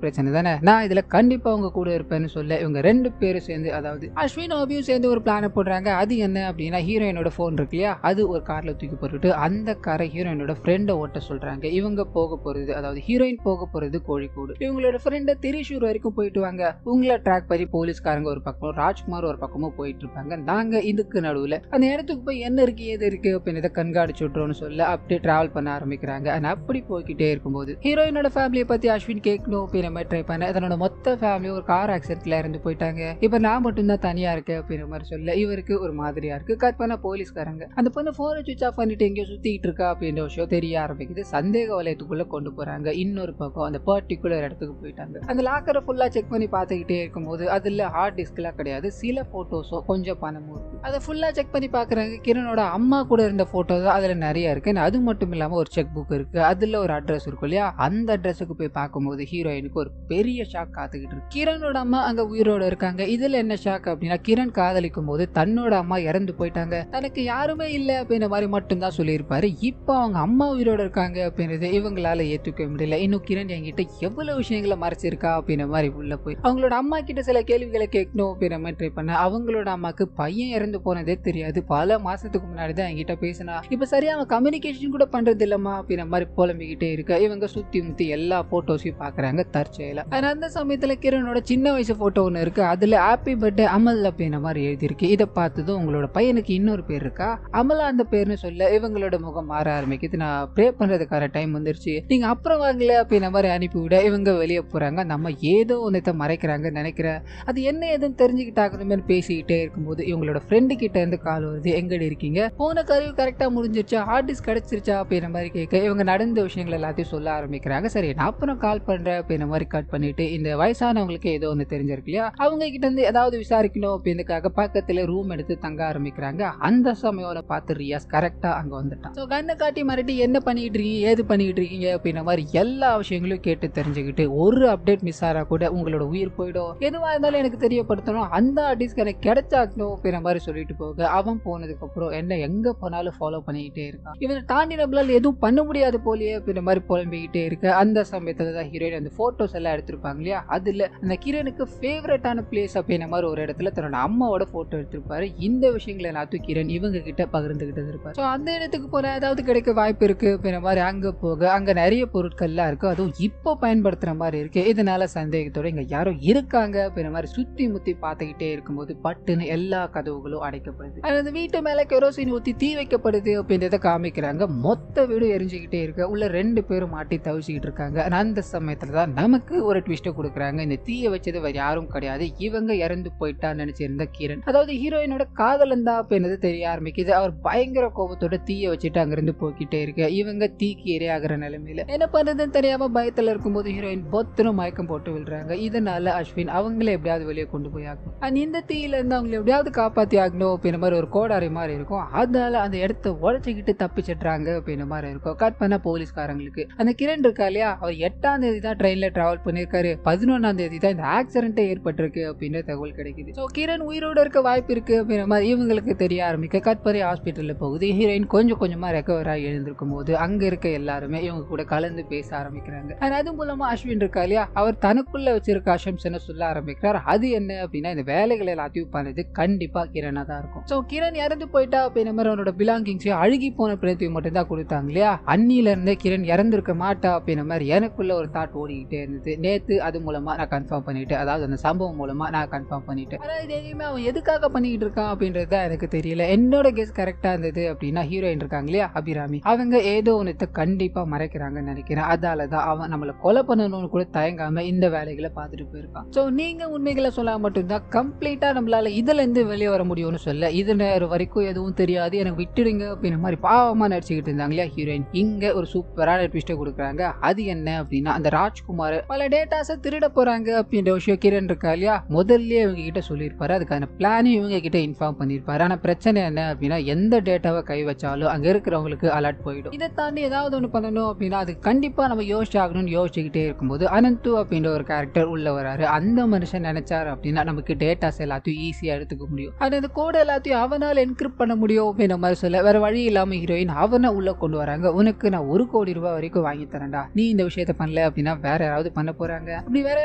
பிரச்சனை தானே, நான் இதுல கண்டிப்பா உங்க கூட இருப்பேன்னு சொல்ல இவங்க 2 பேரும் சேர்ந்து, அதாவது அஸ்வின் அபியும் சேர்ந்து ஒரு பிளான போடுறாங்க. அது என்ன அப்படின்னா ஹீரோயினோட போன் இருக்கு இல்லையா, அது ஒரு கார்ல தூக்கி போட்டுட்டு அந்த காரை ஹீரோயினோட ஃப்ரெண்டை ஓட்ட சொல்றாங்க. இவங்க போக போறது, அதாவது ஹீரோயின் போக போறது கோழிக்கோடு. இவங்களோட ஃப்ரெண்டை திரிசூர் வரைக்கும் போயிட்டு வாங்க, உங்களை ட்ராக் பண்ணி போலீஸ்காரங்க ஒரு பக்கம் ராஜ்குமார் ஒரு பக்கமும் போயிட்டு இருப்பாங்க. நாங்க இதுக்கு நடுவுல அந்த இடத்துக்கு போய் என்ன இருக்கு ஏது இருக்கு அப்படின்னு கண்காணிச்சு விட்டுறோம்னு சொல்ல அப்படியே டிராவல் பண்ண ஆரம்பிக்கிறாங்க. அப்படி போய்கிட்டே இருக்கும்போது ஹீரோயினோட ஃபேமிலியை பத்தி அஸ்வின் கேட்கணும் அப்படின்னு ட்ரை பண்ண, அதனோட மொத்த ஃபேமிலி ஒரு கார் ஆக்சிடென்ட்ல இறந்து போயிட்டாங்க, இப்ப நான் மட்டும் தான் தனியா இருக்கேன் அப்படின்ற மாதிரி சொல்ல இவருக்கு ஒரு மாதிரியா இருக்கு. கட் பண்ண போலீஸ்காரங்க அந்த பொண்ணு போனை சுவிச் ஆஃப் பண்ணிட்டு எங்கேயோ சுத்திட்டு இருக்கா அப்படின்ற விஷயம் தெரிய ஆரம்பிக்குது. சந்தேக வலயத்துக்குள்ள கொண்டு போறாங்க. இன்னொரு பக்கம் அந்த பர்டிகுலர் இடத்துக்கு போயிட்டாங்க. அந்த லாக்கரை ஃபுல்லா செக் பண்ணி பார்த்துக்கிட்டே இருக்கும்போது அதுல ஹார்ட் டிஸ்க் எல்லாம் கிடையாது, சில போட்டோஸோ கொஞ்சம் பணமும் இருக்கு. அதை ஃபுல்லா செக் பண்ணி பாக்குறாங்க. கிரனோட அம்மா கூட இருந்த போட்டோ தான் அதுல நிறைய இருக்கு. அது மட்டும் இல்லாம ஒரு செக் புக் இருக்கு, அதுல ஒரு அட்ரஸ் இருக்கும் இல்லையா, அந்த அட்ரஸுக்கு போய் பார்க்கும்போது ஹீரோயினுக்கு ஒரு பெரிய ஷாக் காத்துக்கிட்டு இருக்கு. கிரனோட அம்மா அங்க உயிரோட இருக்காங்க. இதுல என்ன ஷாக் அப்படின்னா கிரண் காதலிக்கும் போது தன்னோட அம்மா இறந்து போயிட்டாங்க, தனக்கு யாருமே இல்லை அப்படின்ற மாதிரி மட்டும்தான் சொல்லியிருப்பாரு. இப்போ அவங்க அம்மா உயிரோட இருக்காங்க அப்படின்றது இவங்களால ஏத்துக்க முடியல. இன்னும் கிரண் என்கிட்ட எவ்வளவு விஷயங்களை மறைச்சிருக்கா அப்படின்ற மாதிரி உள்ள போய் அவங்களோட அம்மா கிட்ட சில கேள்விகளை கேட்கணும் அப்படின்ற மாதிரி ட்ரை பண்ண, அவங்களோட அம்மாக்கு பையன் இறந்து போனதே தெரியாது, பல மாசத்துக்கு முன்னாடி தான் என்கிட்ட பேசினா, இப்ப சரியா அவன் கம்யூனிகேஷன் கூட பண்றது இல்லம்மா அப்படின்ற மாதிரி புலம்பிக்கிட்டே இருக்க இவங்க சுத்தி முத்தி எல்லா போட்டோஸையும் பாக்குறாங்க தற்செயலா. அந்த சமயத்துல கிரணோட சின்ன வயசு போட்டோ ஒண்ணு இருக்கு, அதுல ஹாப்பி பர்த்டே அமல் அப்படின்ற மாதிரி எழுதியிருக்கு. இதை பார்த்ததும் உங்களோட பையனுக்கு இன்னொரு பேர் இருக்கா, அமலா அந்த பேர்னு சொல்ல இவங்களோட முகம் மாற ஆரம்பிக்குது. நான் ப்ரே பண்றதுக்கான டைம் வந்துருச்சு, நீங்க அப்புறம் வாங்கல அப்படின்ற மாதிரி அனுப்பிவிட இவங்க வெளியே போறாங்க. நம்ம ஏதோ ஒன்றத்தை மறைக்கிறாங்கன்னு நினைக்கிறேன், அது என்ன ஏதுன்னு தெரிஞ்சுக்கிட்டாங்கன்னு பேசிக்கிட்டே இருக்கும்போது இவங்களோட ஃப்ரெண்டு கிட்ட இருந்து கால் வருது, எங்கடி இருக்கீங்க, போன கருவி கரெக்டா முடிஞ்சிருச்சா, ஹார்ட் டிஸ்க் கிடைச்சிருச்சா அப்படின்ற மாதிரி கேட்க இவங்க நடந்த விஷயங்கள் எல்லாத்தையும் சொல்ல ஆரம்பிக்கிறாங்க. சரி நான் அப்புறம் கால் பண்றேன் அப்படின்ற மாதிரி கட் பண்ணிட்டு இந்த வயசானவங்களுக்கு ஏதோ ஒன்று தெரிஞ்சிருக்கு இல்லையா, அவங்க கிட்ட இருந்து ஏதாவது விசாரிக்கணும் அப்படின்றதுக்காக பக்கத்துல ரூம் எடுத்து தங்க ஆரம்பிக்கிறாங்க. அந்த சமயம் பார்த்து ரியாஸ் கரெக்டா அங்க வந்துட்டான். ஸோ கண்ணை காட்டி மிரட்டி என்ன பண்ணிட்டு இருக்கீங்க ஏது பண்ணிட்டு இருக்கீங்க அப்படின்ற மாதிரி எல்லா விஷயங்களையும் கேட்டு தெரிஞ்சுக்கிட்டு ஒரு அப்டேட் மிஸ் ஆறா கூட உங்களோட உயிர் போயிடும், எதுவா இருந்தாலும் எனக்கு தெரியப்படுத்தணும், அந்த ஆர்டிஸ்ட் எனக்கு கிடைச்சாக்கணும் அப்படின்ற மாதிரி சொல்லிட்டு போக அவன் போனதுக்கு அப்புறம் என்ன எங்க போனாலும் ஃபாலோ பண்ணிக்கிட்டே இருக்கான். இவனை தாண்டி நம்மளால எதுவும் பண்ண முடியாது போலியே அப்படின்ற மாதிரி புலம்பிக்கிட்டே இருக்க அந்த சமயத்துல தான் ஹீரோயின் அந்த போட்டோஸ் எல்லாம் எடுத்திருப்பாங்க இல்லையா, அதுல அந்த கிரனுக்கு ஃபேவரட்டான பிளேஸ் அப்படின்ற மாதிரி ஒரு இடத்துல தன்னோட அம்மாவோட போட்டோ எடுத்திருப்பாரு. இந்த விஷயங்களை எல்லாத்தையும் கிரண் இவங்க கிட்ட பகிர்ந்துகிட்டு இருப்பாரு. ஸோ அந்த இடத்துக்கு போன ஏதாவது கிடைக்க வாய்ப்பு இருக்கு அப்படின்ற மாதிரி அங்க போக அங்க நிறைய பொருட்கள்லாம் இருக்கு, அதுவும் இப்போ பயன்படுத்துற மாதிரி இருக்கு. இதனால சந்தேகத்தோட இங்க யாரோ இருக்காங்க அப்படின்ற மாதிரி சுத்தி முத்தி பார்த்துக்கிட்டே இருக்கும்போது பட்டுன்னு எல்லா கதவுகளும் அடைக்கப்படுது. அந்த வீட்டு மேல கெரோசின் ஊத்தி தீ வைக்கப்படுது அப்படின்றத காமிக்கிறாங்க. மொத்த வீடு எரிஞ்சுக்கிட்டே இருக்க உள்ள 2 பேரும் மாட்டி தவிச்சுக்கிட்டு இருக்காங்க. அந்த சமயத்துல தான் நமக்கு ஒரு ட்விஸ்ட் கொடுக்குறாங்க, இந்த தீயை வச்சது வேற யாரும் கிடையாது, இவங்க இறந்து போயிட்டான்னு நினைச்சிருந்த கிரண், அதாவது ஹீரோயினோட காதலன் தான் அப்படின்றது தெரிய ஆரம்பிக்குது. அவர் பயங்கர கோபத்தோட தீயை வச்சுட்டு அங்கிருந்து போய்கிட்டே இருக்க இவங்க தீக்கு இரையாகிற நிலைமையில என்ன பண்றதுன்னு தெரியாம பயத்துல இருக்கும்போது ஹீரோயின் பொத்தனும் மயக்கம் போட்டு விழுறாங்க. இதனால அஸ்வின் அவங்கள எப்படியாவது வெளியே கொண்டு போய் ஆகணும், அண்ட் இந்த தீயில இருந்து அவங்களை எப்படியாவது காப்பாத்தி ஆகணும் அப்படின்ற மாதிரி ஒரு கோடாரி மாதிரி இருக்கும். அதனால அந்த இடத்த உடச்சிக்கிட்டு தப்பிச்சிடுறாங்க அப்படின்ற மாதிரி இருக்கும். கட் பண்ண போலீஸ்காரங்களுக்கு அந்த கிரண் இருக்கா இல்லையா, அவர் 8ஆம் தேதி தான் ட்ரெயின்ல டிராவல் பண்ணிருக்காரு, 11ஆம் தேதி தான் இந்த ஆக்சிடென்ட் ஏற்பட்டிருக்கு அப்படின்ற தகவல் கிடைக்குது. ஸோ கிரண் உயிரோட இருக்க வாய்ப்பு இருக்கு அப்படின்ற மாதிரி இவங்களுக்கு தெரிய ஆரம்பிக்க கட் பண்ணி ஹாஸ்பிட்டல்ல போகுது. ஹீரோயின் கொஞ்சம் கொஞ்சமா ரெக்கவர் ஆகி எழுந்திருக்கும் போது அங்க இருக்க எல்லாருமே இவங்க கூட கலந்து பேச ஆரம்பிக்கிறாங்க. அது மூலமா அஸ்வின் இருக்கா இல்லையா, அவர் தனக்குள்ள வச்சிருக்க அசம்ஷனை சொல்ல ஆரம்பிக்கிறார். அது என்ன அப்படின்னா இந்த வேலைகளை எல்லாத்தையும் பண்ணது கண்டிப்பா கிரணா தான் இருக்கும். ஸோ கிரண் இறந்து போயிட்டா அப்படின்ற மாதிரி அவனோட பிலாங்கிங்ஸ் அழுகி போன பிரதியும் மட்டும் தான் கொடுத்தாங்க இல்லையா, அன்னில இருந்தே கிரண் இறந்திருக்க மாட்டா அப்படின்ற மாதிரி எனக்குள்ள ஒரு தாட் ஓடிக்கிட்டே இருந்தது. நேத்து அது மூலமா நான் கன்ஃபார்ம் பண்ணிட்டு, அதாவது அந்த சம்பவம் மூலமா நான் கன்ஃபார்ம் பண்ணிட்டேன். ஆனா இது எதுவுமே அவன் எதுக்காக பண்ணிக்கிட்டு இருக்கான் அப்படின்றது தான் எனக்கு தெரியல. என்னோட கெஸ் கரெக்டா இருந்தது அப்படின்னா ஹீரோயின் இருக்காங்க இல்லையா அபிராமி, அவங்க ஏதோ ஒன்று கண்டிப்பா மறைக்கிறாங்கன்னு நினைக்கிறேன். அதாலதான் அவன் நம்மளை கொலை பண்ணணும்னு கூட தயங்காம இந்த வேலைகளை பார்த்துட்டு போயிருக்கான். ஸோ நீங்க உண்மைகளை சொல்ல மட்டும்தான் கம்ப்ளீட்டா நம்மளால இதுல இருந்து வெளியே வர முடியும்னு சொல்ல இது நேரம் வரைக்கும் எதுவும் தெரியாது எனக்கு விட்டுடுங்க அப்படின்ற மாதிரி பாவமா நடிச்சுக்கிட்டு இருந்தாங்க இல்லையா ஹீரோயின். இங்க ஒரு சூப்பரான ட்விஸ்ட் கொடுக்குறாங்க. அது என்ன அப்படின்னா அந்த ராஜ்குமார் பல டேட்டாஸை திருட போறாங்க அப்படின்ற விஷயம் கிரண் இருக்கா இல்லையா முதல்ல இவங்க கிட்ட சொல்லியிருப்பாரு, அதுக்கான பிளானையும் இவங்க கிட்ட இன்ஃபார்ம் பண்ணியிருப்பாரு. ஆனா பிரச்சனை என்ன அப்படின்னா எந்த டேட்டாவை கை வச்சாலும் அங்க இருக்கிறவங்களுக்கு அலர்ட் போயிடும். இதை தாண்டி ஏதாவது ஒன்று பண்ணணும் அப்படின்னா அது கண்டிப்பா நம்ம யோசிச்சாகணும்னு யோசிச்சுக்கிட்டே இருக்கும்போது அனந்து அப்படின்ற ஒரு கேரக்டர் உள்ள வராரு. அந்த மனுஷன் நினைச்சாரு அப்படின்னா நமக்கு டேட்டாஸ் எல்லாத்தையும் ஈஸியா எடுத்துக்க முடியும், அந்த கோட் எல்லாத்தையும் அவனால் என்கிரிப்ட் பண்ண முடியும் அப்படின்ற மாதிரி சொல்ல வேற வழி இல்லாம ஹீரோயின் அவனை உள்ள கொண்டு வராங்க. உனக்கு நான் 1 கோடி ரூபாய் வரைக்கும் வாங்கி தரேன் தரேன்டா, நீ இந்த விஷயத்த பண்ணல அப்படின்னா வேற யாராவது பண்ண போறாங்க, அப்படி வேற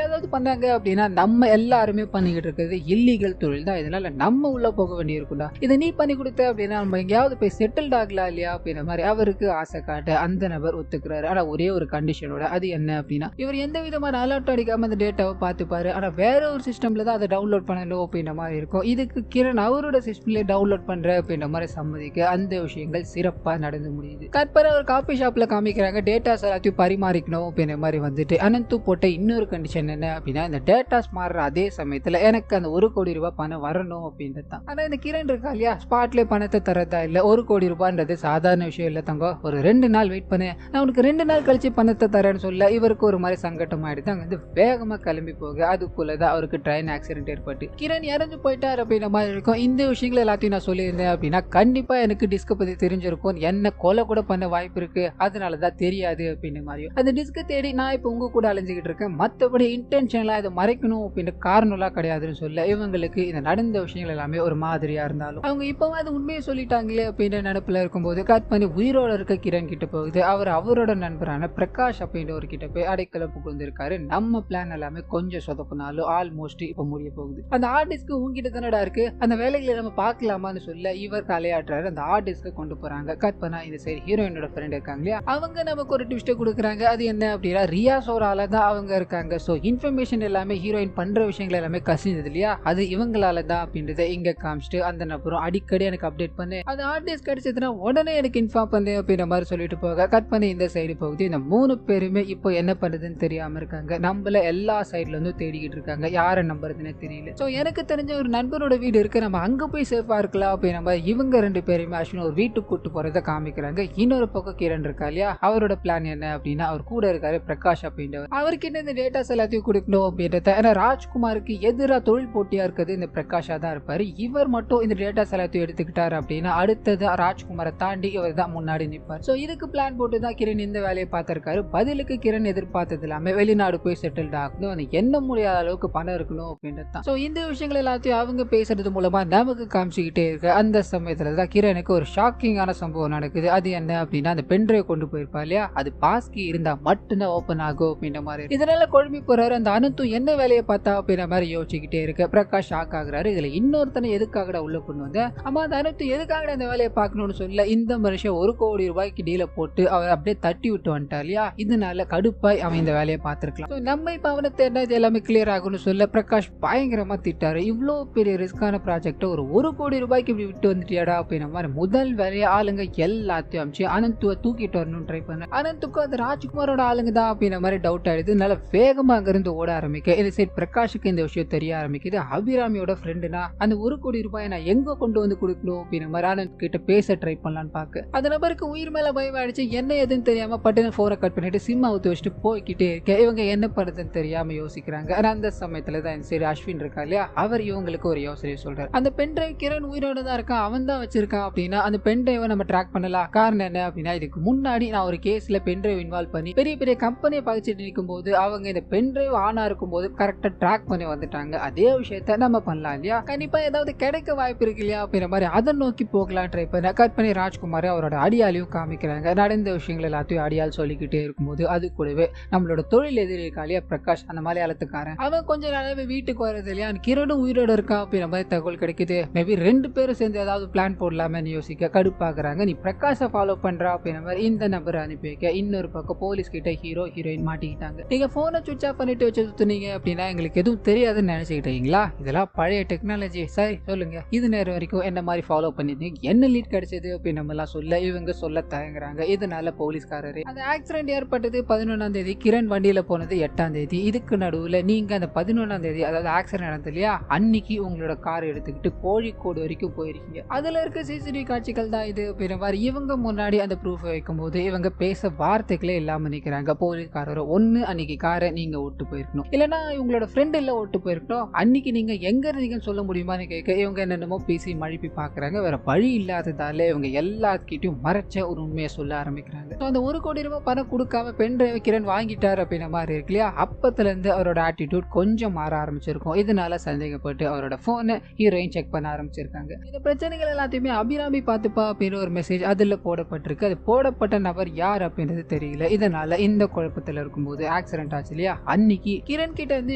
ஏதாவது பண்ணாங்க அப்படின்னா நம்ம எல்லாருமே பண்ணிக்கிட்டு இருக்கிறது இல்லீகல் தொழில் தான், இதனால நம்ம உள்ள போக வேண்டி இருக்கும்டா, இதை நீ பண்ணி கொடுத்த அப்படின்னா நம்ம எங்கேயாவது போய் செட்டில்ட் ஆகலாம் இல்லையா அப்படின்ற மாதிரி அவருக்கு ஆசை காட்ட அந்த நபர் ஒத்துக்கிறாரு. ஆனா ஒரே ஒரு கண்டிஷனோட, அது என்ன அப்படின்னா இவர் எந்த விதமான அலர்ட் அடிக்காம அந்த டேட்டாவை பார்த்துப்பாரு, ஆனா வேற ஒரு சிஸ்டம்ல தான் அதை டவுன்லோட் பண்ணணும் அப்படின்ற மாதிரி இருக்கும். இதுக்கு கிரண் அவரோட சிஸ்டம்ல டவுன்லோட் பண்ற அப்படின்ற மாதிரி சம்மதிக்க அந்த விஷயங்கள் சிறப்பா நடந்து முடியுது. கற்பனை ஒரு காபி ஷாப்ல காமிக்கிறாங்க, டேட்டாஸ் எல்லாத்தையும் பரிமாறிக்கணும் அப்படின்ற மாதிரி வந்துட்டு அனந்து போட்ட இன்னொரு கண்டிஷன் என்ன அப்படின்னா இந்த டேட்டாஸ் மாறுற அதே சமயத்துல எனக்கு அந்த 1 கோடி ரூபாய் பணம் வரணும் அப்படின்றது தான். ஆனா இந்த கிரண் இருக்கா இல்லையா, ஸ்பாட்ல பணத்தை தரதா இல்ல, 1 கோடி ரூபான்றது சாதாரண விஷயம் இல்ல தங்கம், ஒரு 2 நாள் வெயிட் பண்ணு, நான் உனக்கு 2 நாள் கழிச்சு பணத்தை தரேன்னு சொல்ல இவருக்கு ஒரு மாதிரி சங்கடம் ஆயிடுது. அங்க வந்து வேகமா கிளம்பி போக அதுக்குள்ளதான் அவருக்கு ட்ரெயின் ஆக்சிடென்ட் ஏற்பட்டு கிரண் இறந்து போயிட்டார் அப்படின்ற மாதிரி இருக்கும். இந்த விஷயங்கள் எல்லாத்தையும் நான் சொல்லியிருந்தேன் அப்படின்னா கண்டிப்பா எனக்கு டிஸ்க் பத்தி தெரிஞ்சிருக்கும், என்ன கொலை கூட பண்ண வாய்ப்பு இருக்கு, அதனாலதான் தெரியாது அப்படின்ற மாதிரி அந்த டிஸ்க் தேடி நான் இப்ப உங்க கூட அலைஞ்சுக்கிட்டு இருக்கேன், மத்தபடி இன்டென்ஷனலா இதை மறைக்கணும் அப்படின்ற காரணம்லாம் கிடையாதுன்னு சொல்ல இவங்களுக்கு இந்த நடந்த விஷயங்கள் எல்லாமே ஒரு மாதிரியா இருந்தாலும் அவங்க இப்பவும் அது உண்மையை சொல்லிட்டாங்களே அப்படின்ற நினைப்புல இருக்கும்போது கட் பண்ணி உயிரோட இருக்க கிரண் கிட்ட போகுது. அவரோட நண்பரான பிரகாஷ் அப்படின்றவர் கிட்ட போய் அடைக்கல புகுந்திருக்காரு. நம்ம பிளான் எல்லாமே கொஞ்சம் சொதப்பினாலும் ஆல்மோஸ்ட் இப்ப முடிய போகுது. அந்த ஆர்டிஸ்க்கு உங்ககிட்ட தானடா இருக்கு, அந்த வேலைகளை நம்ம பார்க்கலாமான்னு சொல்ல இவர் தலையாட்டுறாரு. அந்த ஆர்டிஸ்க்கு கொண்டு போறாங்க. கட் பண்ணா இந்த சைடு ஹீரோயினோட ஃப்ரெண்ட் இருக்காங்க இல்லையா, அவங்க நமக்கு ஒரு ட்விஸ்ட் கொடுக்குறாங்க. அது என்ன அப்படின்னா ரியாஸோட ஆள தான் அவங்க இருக்காங்க. ஸோ இன்ஃபர்மேஷன் எல்லாமே ஹீரோயின் பண்ற விஷயங்கள் எல்லாமே கசிஞ்சது இல்லையா, அது இவங்களால தான் அப்படின்றத இங்க காமிச்சிட்டு அந்த நபரும் அடிக்கடி எனக்கு அப்டேட் பண்ணு, அந்த ஆர்டிஸ்ட் கிடைச்சதுன்னா உடனே எனக்கு இன்ஃபார்ம் பண்ணு அப்படின்ற மாதிரி சொல்லிட்டு போக கட் பண்ணி இந்த சைடு போகுது. இந்த 3 பேருமே இப்போ என்ன பண்ணுறதுன்னு தெரியாம இருக்காங்க. நம்மள எல்லா சைட்ல இருந்து தேடிக்கிட்டு இருக்காங்க, யாரை நம்புறதுன்னு தெரியல. ஸோ எனக்கு தெரிஞ்ச ஒரு நண்பரோட வீடு இருக்கு, நம்ம அங்க போய் சேஃபா இருக்கலாம் அப்படின்ற மாதிரி இவங்க 2 பேருமே அஸ்வின் ஒரு வீட்டுக்கு கூட்டு போறதை காமிக்கிறாங்க. இன்னொரு பக்கம் கிரண் இருக்கா இல்லையா, அவரோட பிளான் என்ன அப்படின்னா அவர் கூட இருக்காரு பிரகாஷ் அப்படின்றவர், அவர்கிட்ட இந்த டேட்டாஸ் எல்லாத்தையும் கொடுக்கணும் அப்படின்றத. ஏன்னா ராஜ்குமாருக்கு எதிராக தொழில் போட்டியா இருக்கிறது இந்த பிரகாஷா தான் இருப்பாரு. இவர் மட்டும் இந்த டேட்டாஸ் எல்லாத்தையும் எடுத்துக்கிட்டாரு அப்படின்னா அடுத்தது ராஜ்குமாரை தாண்டி இவர் தான் முன்னாடி நிற்பார். ஸோ இதுக்கு பிளான் போட்டு தான் கிரண் இந்த வேலையை பார்த்திருக்காரு. பதிலுக்கு கிரண் எதிர்பார்த்தது எல்லாமே வெளிநாடு போய் செட்டில்ட் ஆகணும், அந்த எண்ண முடியாத அளவுக்கு பணம் இருக்கணும் அப்படின்றது தான். ஸோ இந்த விஷயங்கள் எல்லாத்தையும் அவங்க பேசுறது மூலமா நமக்கு காமிச்சுக்கிட்டே இருக்கு. அந்த சமயத்துல தான் கிரணுக்கு ஒரு ஷாக்கிங்கான சம்பவம் நடக்குது. அது என்ன அப்படின்னா அந்த பென்ட்ரைவ் கொண்டு போயிருப்பா இல்லையா, அது பாஸ்கி இருந்தா மட்டும்தான் ஓப்பன் ஆகும் அப்படின்ற மாதிரி. இதனால குழம்பி போறாரு. அந்த அனந்தும் என்ன வேலையை பார்த்தா அப்படின்ற மாதிரி யோசிச்சுக்கிட்டே இருக்கு. பிரகாஷ் ஷாக் ஆகுறாரு. இதுல இன்னொருத்தனை எதுக்காக உள்ள கொண்டு வந்த, அம்மா அந்த அனந்து எதுக்காக அந்த வேலையை பார்க்கணும்னு சொல்ல இந்த மனுஷன் 1 கோடி ரூபாய்க்கு டீல போட்டு அவர் அப்படியே தட்டி விட்டு வந்துட்டா இல்லையா, இதனால கடுப்பாய் அவன் இந்த வேலையை பார்த்திருக்கலாம். நம்ம இப்ப அவனை தேடினா இது எல்லாமே கிளியர் ஆகும்னு சொல்ல பிரகாஷ் பயங்கரமா திட்டாரு. இவ்வளோ பெரிய ரிஸ்கான ப்ராஜெக்ட் ஒரு 1 கோடி ரூபாய்க்கு இப்படி விட்டு வந்துட்டியாடா அப்படின்ற மாதிரி முதல் வேலையை ஆளுங்க எல்லாத்தையும் அமிச்சு அனந்துவை தூக்கிட்டு வரணும்னு ட்ரை பண்ண அனந்துக்கும் அது ராஜ்குமாரோட ஆளுங்க தான் அப்படின்ற மாதிரி டவுட் ஆயிடுது. அதனால வேகமா அங்கிருந்து ஓட ஆரம்பிக்க இந்த சைட் பிரகாஷுக்கு இந்த விஷயம் தெரிய ஆரம்பிக்குது. அபிராமியோட ஃப்ரெண்டுனா அந்த 1 கோடி ரூபாய் நான் எங்க கொண்டு வந்து கொடுக்கணும் அப்படின்ற மாதிரி ஆனந்த் கிட்ட பேச ட்ரை பண்ணலான்னு பாக்க அந்த நபருக்கு உயிர் மேல பயம் ஆயிடுச்சு. என்ன எதுன்னு தெரியாம பட்டுன்னு போனை கட் பண்ணிட்டு சிம்மா ஊத்து வச்சுட்டு போய்கிட்டே இருக்க இவங்க என்ன பண்ணுறதுன்னு தெரியாம யோசிக்கிறாங்க. ஆனா அந்த சமயத்துல தான் இந்த சைடு அஸ்வின் இருக்கா இல்லையா, அவர் இவங்களுக்கு ஒரு யோசனை சொல்றாரு. அந்த பென் டிரைவ் கிரண் உயிரோட தான் இருக்கான், அவன் தான் வச்சிருக்கான் அப்படின்னா அந்த பென் டிரைவை நம்ம ட்ராக் பண்ணலாம். காரணம் என்ன அப்படின்னா இதுக்கு முன்னாடி நான் ஒரு கேஸ்ல பென் டிரைவ் இன்வால்வ் பண்ணி பெரிய பெரிய கம்பெனியை பகிச்சிட்டு நிற்கும் போது அவங்க இந்த பென் டிரைவ் ஆனா இருக்கும் போது கரெக்டா ட்ராக் பண்ணி வந்துட்டாங்க. அதே விஷயத்த நம்ம பண்ணலாம் இல்லையா, கண்டிப்பா ஏதாவது கிடைக்க வாய்ப்பு இருக்கு இல்லையா அப்படின்ற மாதிரி அதை நோக்கி போகலாம் ட்ரை பண்ண கட் பண்ணி ராஜ்குமார் அவரோட அடியாலையும் காமிக்கிறாங்க. நடந்த விஷயங்கள் எல்லாத்தையும் அடியால் சொல்லிக்கிட்டே இருக்கும்போது அது கூடவே நம்மளோட தொழில் எதிரி இருக்கா இல்லையா பிரகாஷ், அந்த மலையாளத்துக்காரன், அவன் கொஞ்சம் நாளாவே வீட்டுக்கு வரது இல்லையா, கிரணும் உயிரோட இருக்கா அப்படின்ற மாதிரி தகவல் கிடைக்குது. மேபி 2 பேரும் சேர்ந்து ஏதாவது பிளான் போடலாமே யோசிக்க கடுப்பாக்குறாங்க. நீ பிரகாஷை ஃபாலோ பண்றா அப்படின்ற மாதிரி இந்த நபரை அனுப்பி வைக்க இன்னொரு பக்கம் போலீஸ் கிட்ட ஹீரோ ஹீரோயின் மாட்டிக்கிட்டாங்க. நீங்க போனை சுவிட்ச் ஆஃப் பண்ணிட்டு வச்சு சுத்துனீங்க அப்படின்னா எங்களுக்கு எதுவும் தெரியாதுன்னு நினைச்சுக்கிட்டீங்களா, இதெல்லாம் பழைய டெக்னாலஜி. சரி சொல்லுங்க, இது நேரம் வரைக்கும் என்ன மாதிரி ஃபாலோ பண்ணிருந்தீங்க, என்ன லீட் கிடைச்சது அப்படின்னு நம்ம எல்லாம் சொல்ல இவங்க சொல்ல தயங்குறாங்க. இதனால போலீஸ்காரரு அந்த ஆக்சிடென்ட் ஏற்பட்டது 11ஆம் தேதி, கிரண் வண்டியில போனது 8ஆம் தேதி. இதுக்கு நடுவுல நீங்க அந்த 11ஆம் தேதி அதாவது ஆக்சிடென்ட் நடந்தது இல்லையா, அன்னைக்கு உங்களோட கார் எடுத்துக்கிட்டு கோழிக்கோடு வரைக்கும் போயிருக்கீங்க. அதுல இருக்க சிசிடிவி காட்சிகள் தான் இது அப்படின்ற மாதிரி இவங்க முன்னாடி அந்த ப்ரூஃப் வைக்கும் போது இவங்க பேச வார்த்தைகளே இல்லாம நிக்கிறாங்க. போலீஸ்காரர் ஒண்ணு அன்னைக்கு காரை நீங்க ஓட்டு போயிருக்கணும், இல்லைன்னா இவங்களோட ஃப்ரெண்ட் எல்லாம் ஓட்டு போயிருக்கணும், அன்னைக்கு நீங்க எங்க இருந்தீங்கன்னு சொல்ல முடியுமான்னு கேட்க இவங்க என்னென்னமோ பேசி மழுப்பி பாக்குறாங்க. வேற வழி இல்லாததால இவங்க எல்லாத்துக்கிட்டையும் மறைச்ச ஒரு உண்மையை சொல்ல ஆரம்பிக்கிறாங்க. அந்த 1 கோடி ரூபாய் பணம் கொடுக்காம பென் டிரைவ் கிரண் வாங்கிட்டாரு அப்படின்ற மாதிரி இருக்கு இல்லையா, அப்பத்துல இருந்து அவரோட ஆட்டிடியூட் கொஞ்சம் மாற ஆரம்பிச்சிருக்கும். இதனால சந்தேகப்பட்டு அவரோட போனை ஹீரோயின் செக் பண்ண ஆரம்பிச்சிருக்காங்க. இந்த பிரச்சனைகள் எல்லாத்தையுமே அபிராமி பார்த்துப்பா அப்படின்னு ஒரு மெசேஜ் அதுல போடப்பட்டிருக்கு. அது போடப்பட்ட நபர் யார் அப்படின்றது தெரியல. இதனால இந்த குழப்பத்துல இருக்கும்போது ஆக்சிடென்ட் ஆச்சு இல்லையா, அன்னைக்கு கிரண் கிட்ட இருந்து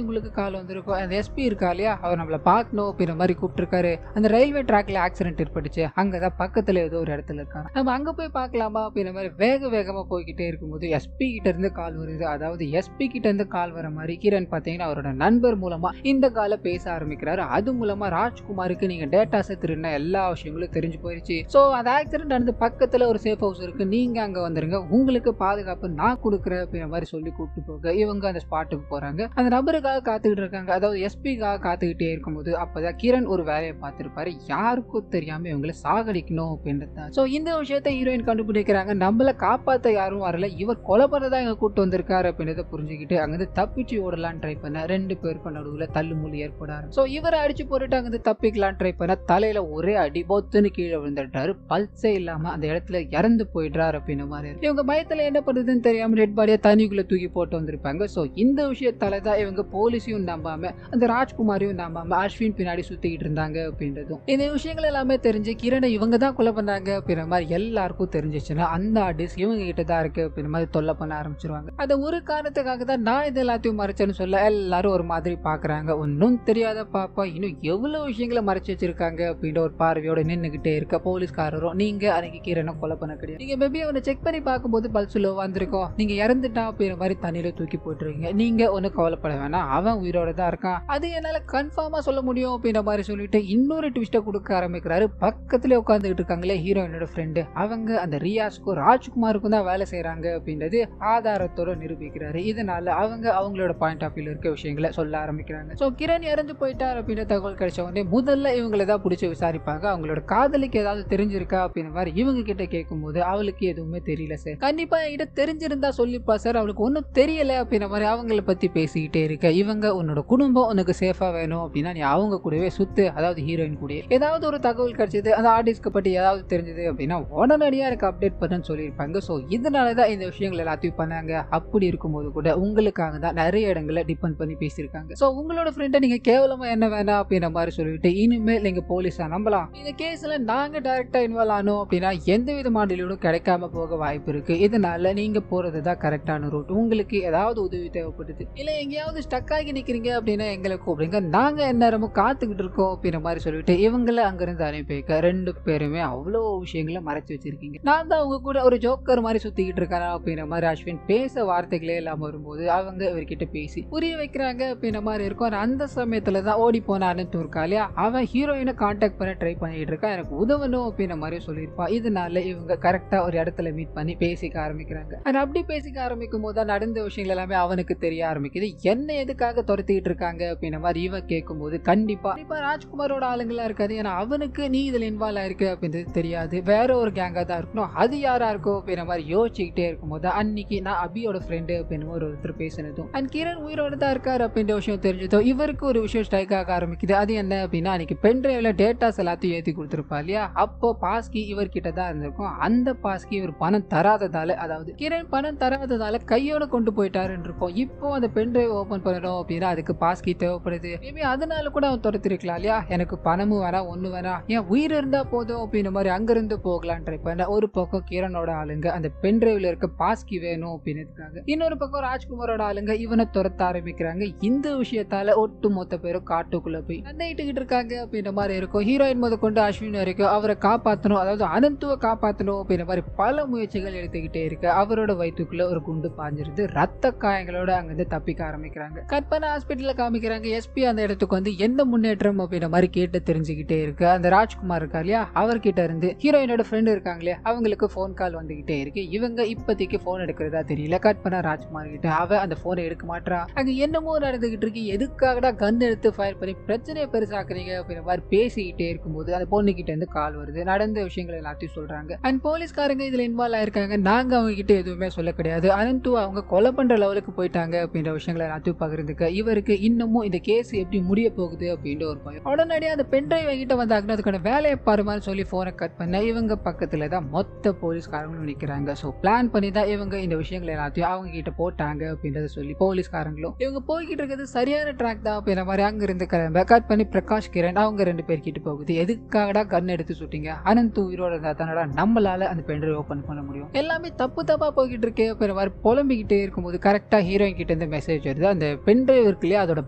இவங்களுக்கு கால் வந்திருக்கும். அந்த எஸ்பி இருக்கா இல்லையா, அவர் நம்மள பார்க்கணும் அப்படின்ற மாதிரி கூப்பிட்டுருக்காரு. அந்த ரயில்வே ட்ராக்ல ஆக்சிடென்ட் ஏற்பட்டுச்சு, அங்கதான் பக்கத்துல ஏதோ ஒரு இடத்துல இருக்காங்க, நம்ம அங்க போய் பார்க்கலாமா அப்படின்ற மாதிரி வேகமா போய்கிட்டே இருக்கும்போது எஸ்பி கிட்ட இருந்து கால் வருது. அதாவது எஸ்பி கிட்ட இருந்து கால் வர மாதிரி கிரண் பாத்தீங்கன்னா அவரோட நண்பர் மூலமா இந்த கால பேச ஆரம்பிக்கிறாரு. அது மூலமா ராஜ்குமாருக்கு நீங்க டேட்டாஸ் திருடின எல்லா விஷயங்களும் தெரிஞ்சு போயிருச்சு. சோ அந்த ஆக்சிடென்ட் நடந்து பக்கத்துல ஒரு சேஃப் ஹவுஸ் இருக்கு, நீங்க அங்க வந்துருங்க, உங்களுக்கு பாதுகாப்பு நான் கொடுக்குறேன் அப்படின்ற மாதிரி சொல்லி கூப்பிட்டு போக இவங்க அந்த ஸ்பாட்டுக்கு போறாங்க. அந்த நபருக்காக காத்துக்கிட்டு இருக்காங்க, அதாவது எஸ்பிக்காக காத்துக்கிட்டே இருக்கும்போது அப்பதான் கிரண் ஒரு வேலையை பார்த்திருப்பாரு. யாருக்கும் தெரியாம இவங்களை சாகடிக்கணும் அப்படின்றது. சோ இந்த விஷயத்தை ஹீரோயின் கண்டுபிடிக்கிறாங்க. நம்மள காப்பாத்த யாரும் வரல, இவர் கொலை பண்ணதான் எங்க கூட்டு வந்திருக்காரு அப்படின்றத புரிஞ்சுக்கிட்டு அங்கிருந்து தப்பிச்சு ஓடலாம் ட்ரை பண்ண 2 பேருக்கும் நடுவுல தள்ளுமுள்ளு ஏற்படாரு. சோ இவரை அடிச்சு போட்டுட்டு அங்கிருந்து தப்பிக்கலாம் ட்ரை பண்ண தலையில ஒரே அடி, பொத்துன்னு கீழே விழுந்துட்டாரு. பல்ஸே இல்லாம அந்த இடத்துல இறந்து போயிடுறாரு அப்படின்ற மாதிரி. இவங்க பயத்துல என்ன பண்றதுன்னு தெரியாம டெட் பாடியை தண்ணிக்குள்ள தூக்கி போட்டு வந்திருப்பாங்க. சோ இந்த விஷயத்தால தான் இவங்க போலீஸையும் நம்பாம அந்த ராஜ்குமாரையும் நம்பாம அஸ்வின் பின்னாடி சுத்திக்கிட்டு இருந்தாங்க அப்படின்றதும். இந்த விஷயங்கள் எல்லாமே தெரிஞ்சு கிரணை இவங்க தான் கொலை பண்ணாங்க அப்படின்ற மாதிரி எல்லாருக்கும் தெரிஞ்சிச்சுன்னா அந்த ஆர்டிஸ்ட் இவங்க கிட்ட தான் இருக்கு அப்படின்ற மாதிரி தொல்லை பண்ண ஆரம்பிச்சிருவாங்க. அந்த ஒரு காரணத்துக்காக தான் நான் இது எல்லாத்தையும் மறைச்சேன்னு சொல்ல எல்லாரும் ஒரு மாதிரி பாக்குறாங்க. ஒன்னும் தெரியாத பாப்பா இன்னும் எவ்வளவு விஷயங்களை மறைச்சு வச்சிருக்காங்க அப்படின்ற ஒரு பார்வையோட நின்னுகிட்டே இருக்க போலீஸ்காரரும், நீங்க அன்னைக்கு கிரணை கொலை பண்ண கிடையாது, நீங்க மேபி அவனை செக் பண்ணி பார்க்கும்போது பல்ஸ் லோவா வந்திருக்கோம், நீங்க இறந்துட்டா அப்படின்ற மாதிரி தண்ணியில தூக்கி போட்டுருவீங்க, நீங்க ஒண்ணு கவலைப்பட வேணாம், அவன் உயிரோட தான் இருக்கான், அது என்னால கன்ஃபார்மா சொல்ல முடியும் அப்படின்ற மாதிரி சொல்லிட்டு இன்னொரு ட்விஸ்ட கொடுக்க ஆரம்பிக்கிறாரு. பக்கத்துல உட்காந்துக்கிட்டு இருக்காங்களே ஹீரோயினோட ஃப்ரெண்டு, அவங்க அந்த ரியாஸ்க்கும் ராஜ்குமாருக்கும் தான் வேலை செய்யறாங்க அப்படின்றது ஆதாரத்தோட நிரூபிக்கிறாரு. இதனால அவங்க அவங்களோட பாயிண்ட் ஆஃப் வியூல இருக்க விஷயங்களை சொல்ல ஆரம்பிக்கிறாங்க. சோ கிரண் இறந்து போயிட்டார் அப்படின்ற தகவல் கிடைச்ச உடனே முதல்ல இவங்களை தான் பிடிச்சி விசாரிப்பாங்க. அவங்களோட காதலிக்கு ஏதாவது தெரிஞ்சிருக்கா அப்படின்ற மாதிரி இவங்க கிட்ட கேட்கும் போது அவளுக்கு எதுவுமே தெரியல சார், கண்டிப்பா என்கிட்ட தெரிஞ்சிருந்தா சொல்லிப்பா சார், அவளுக்கு ஒன்னும் தெரியல அப்படின்ற மாதிரி அவங்கள பத்தி பேசிக்கிட்டே இருக்க இவங்க, உன்னோட குடும்பம் உனக்கு சேஃபா வேணும் அப்படின்னா நீ அவங்க கூடவே சுத்து, அதாவது ஹீரோயின் கூட ஏதாவது ஒரு தகவல் கிடைச்சது அந்த ஆர்டிஸ்ட்க்கு பத்தி ஏதாவது தெரிஞ்சது அப்படின்னா உடனடியா எனக்கு அப்டேட் பண்ணுன்னு சொல்லியிருப்பாங்க. ஸோ இதனாலதான் இந்த விஷயங்கள் எல்லாத்தையும் பண்ணாங்க. அப்படி இருக்கும்போது கூட உங்களுக்காக தான் நிறைய இடங்களை டிபெண்ட் பண்ணி பேசியிருக்காங்க. ஸோ உங்களோட ஃப்ரெண்டை நீங்க கேவலமா என்ன வேணாம் அப்படின்ற மாதிரி சொல்லிட்டு இனிமேல் நீங்க போலீஸா நம்பலாம், இந்த கேஸ்ல நாங்க டைரக்டா இன்வால்வ் ஆனோம் அப்படின்னா எந்த விதமான டீலும் கிடைக்காம போக வாய்ப்பு இருக்கு, இதனால நீங்க போறதுதான் கரெக்டான ரூட், உங்களுக்கு ஏதாவது உதவி தேவைப்படுது இல்ல எங்கேயாவது ஸ்டக் ஆகி நிக்கிறீங்க அப்படின்னா எங்களை கூப்பிடுங்க, நாங்க எந்நேரமும் காத்துக்கிட்டு இருக்கோம் அப்படின்ற மாதிரி சொல்லிட்டு இவங்களை அங்கிருந்து அனுப்பி வைக்க 2 பேருமே அவ்வளோ விஷயங்களை மறைச்சு வச்சிருக்கீங்க, நான் தான் அவங்க கூட ஒரு ஜோக்கர் மாதிரி சுத்திக்கிட்டு இருக்காரா அப்படின்ற மாதிரி அஸ்வின் பேச வார்த்தைகளே இல்லாம வரும்போது அவங்க இவர்கிட்ட பேசி புரிய வைக்கிறாங்க அப்படின்ற மாதிரி இருக்கும். அந்த சமயத்துல தான் ஓடி போன அனந்த் இருக்காலியா, அவன் ஹீரோயினை கான்டாக்ட் பண்ண ட்ரை பண்ணிட்டு இருக்கான், எனக்கு உதவணும் அப்படின்ற மாதிரி சொல்லியிருப்பான். இதனால இவங்க கரெக்டா ஒரு இடத்துல மீட் பண்ணி பேசிக்க ஆரம்பிக்கிறாங்க. அப்படி பேசிக்க ஆரம்பிக்கும் போது தான் நடந்த விஷயங்கள் எல்லாமே அவனுக்கு தெரிய ஆரம்பிக்குது. என்ன எதுக்காக துரத்திட்டு இருக்காங்க அப்படின்ற மாதிரி இவன் கேட்கும் போது கண்டிப்பா ராஜ்குமாரோட ஆளுங்களா இருக்காது, ஏன்னா அவனுக்கு நீ இதுல இன்வால்வ் ஆயிருக்கு அப்படின்றது தெரியாது, வேற ஒரு கேங்கா தான் இருக்கணும், அது யாரா இருக்கும் அப்படின்ற மாதிரி யோசிச்சுக்கிட்டே இருக்கும் போது அன்னைக்கு நான் அபியோட ஃப்ரெண்டு அப்படின்னு ஒருத்தர் பேசினதும் அண்ட் கிரண் உயிரோட தான் இருக்காரு அப்படின்ற விஷயம் தெரிஞ்சதோ இவருக்கு ஒரு விஷயம் ஸ்ட்ரைக் ஆக ஆரம்பிக்குது. அது என்ன அப்படின்னா அன்னைக்கு பென்ட்ரைவ்ல டேட்டாஸ் எல்லாத்தையும் ஏற்றி கொடுத்துருப்பா இல்லையா, அப்போ பாஸ்கி இவர்கிட்ட தான் இருந்திருக்கும். அந்த பாஸ்கி இவர் பணம் தராததால, அதாவது கிரண் பணம் தராததால கையோட கொண்டு போயிட்டாருன்னு இருக்கும். இப்போ அந்த பென்ட்ரைவ் ஓபன் பண்ணணும் அப்படின்னா அதுக்கு பாஸ்கி தேவைப்படுது, மேபி அதனால கூட அவன் துரத்திருக்கலாம் இல்லையா, எனக்கு பணமும் வேணாம் ஒண்ணு வேணாம், ஏன் உயிர் இருந்தா போதும் அப்படின்ற மாதிரி அங்கிருந்து போகலாம் ட்ரை பண்ண. ஒரு பக்கம் கிரணோட ஆளுங்க அந்த பென்ட்ரைவ்ல இருக்க பாஸ்கி வேணும் அப்படின்றதுக்காக, இன்னொரு பக்கம் ராஜ்குமாரோட ஆளுங்க இவனை துரத்த ஆரம்பிக்கிறாங்க. இந்த விஷயத்தால ஒட்டு மொத்த பேரும் காட்டுக்குள்ள போய் சண்டையிட்டுக்கிட்டு இருக்காங்க அப்படின்ற மாதிரி இருக்கும். ஹீரோயின் முத கொண்டு அஸ்வின் வரைக்கும் அவரை காப்பாற்றணும், அதாவது அனந்துவை காப்பாற்றணும் அப்படின்ற மாதிரி பல முயற்சிகள் எடுத்துக்கிட்டே இருக்கு. அவரோட வயிற்றுக்குள்ள ஒரு குண்டு பாஞ்சிருது, ரத்த காயங்களோட அங்கிருந்து தப்பிக்க ஆரம்பிக்கிறாங்க. கற்பனை ஹாஸ்பிட்டல்ல காமிக்கிறாங்க. எஸ்பி அந்த இடத்துக்கு வந்து எந்த முன்னேற்றம் அப்படின்ற மாதிரி கேட்டு தெரிஞ்சுக்கிட்டே இருக்கு. அந்த ராஜ்குமார் இருக்கா இல்லையா, அவர்கிட்ட இருந்து ஹீரோயினோட ஃப்ரெண்ட் இருக்காங்களே அவங்களுக்கு போன் கால் வந்துகிட்டே இருக்கு. இவங்க இப்போதைக்கு போன் எடுக்கிறதா தெரியல. கற்பனை ராஜ்குமார் கிட்ட அவ அந்த போனை எடுக்க மாட்டா, அங்க என்னமோ நடந்துகிட்டு இருக்கு, எதுக்காகடா கன் எடுத்து ஃபயர் பண்ணி பிரச்சனையை பெருசாக்குறீங்க அப்படின்ற மாதிரி பேசிக்கிட்டே இருக்கும்போது அந்த பொண்ணு கிட்ட இருந்து கால் வருது. நடந்த விஷயங்கள் எல்லாத்தையும் சொல்றாங்க. அண்ட் போலீஸ்காரங்க இதுல இன்வால்வ் ஆயிருக்காங்க, நாங்க அவங்க கிட்ட எதுவுமே சொல்ல கிடையாது, அனந்து அவங்க கொலை பண்ற லெவலுக்கு போயிட்டாங்க அப்படின்ற விஷயங்களை எல்லாத்தையும் பகிர்ந்துக்க இவருக்கு இன்னமும் இந்த கேஸ் எப்படி முடிய போகுது அப்படின்ற ஒரு பயம். உடனடியாக அந்த பென்ட்ரைவ் கிட்ட வந்தாங்கன்னா அதுக்கான வேலையை பாருமான்னு சொல்லி போனை கட் பண்ண இவங்க பக்கத்துல தான் மொத்த போலீஸ்காரங்களும் நிக்கிறாங்க. ஸோ பிளான் பண்ணி தான் இவங்க இந்த விஷயங்கள் எல்லாத்தையும் அவங்க கிட்ட போட்டாங்க அப்படின்றத சொல்லி போலீஸ்காரங்களும் இவங்க போய்கிட்டு இருக்கிறது சரியான ட்ராக் தான் அப்படின்ற மாதிரி அங்க இருந்து கிளம்ப கட் பண்ணி பிரகாஷ் கிரண் அவங்க 2 பேர்கிட்ட போகுது. எதுக்காகடா கன் எடுத்து சுட்டீங்க, அனந்த் உயிரோட இருந்தா தானடா நம்மளால அந்த பென்ட்ரைவ் ஓபன் பண்ண முடியும், எல்லாமே தப்பு தப்பா போய்கிட்டு இருக்கே அப்படின்ற மாதிரி புலம்பிக்கிட்டே இருக்கும்போது கரெக்டா ஹீரோயின் கிட்ட இருந்து மெசேஜ் வருது. அந்த பென் டிரைவ் இருக்கு இல்லையா, அதோட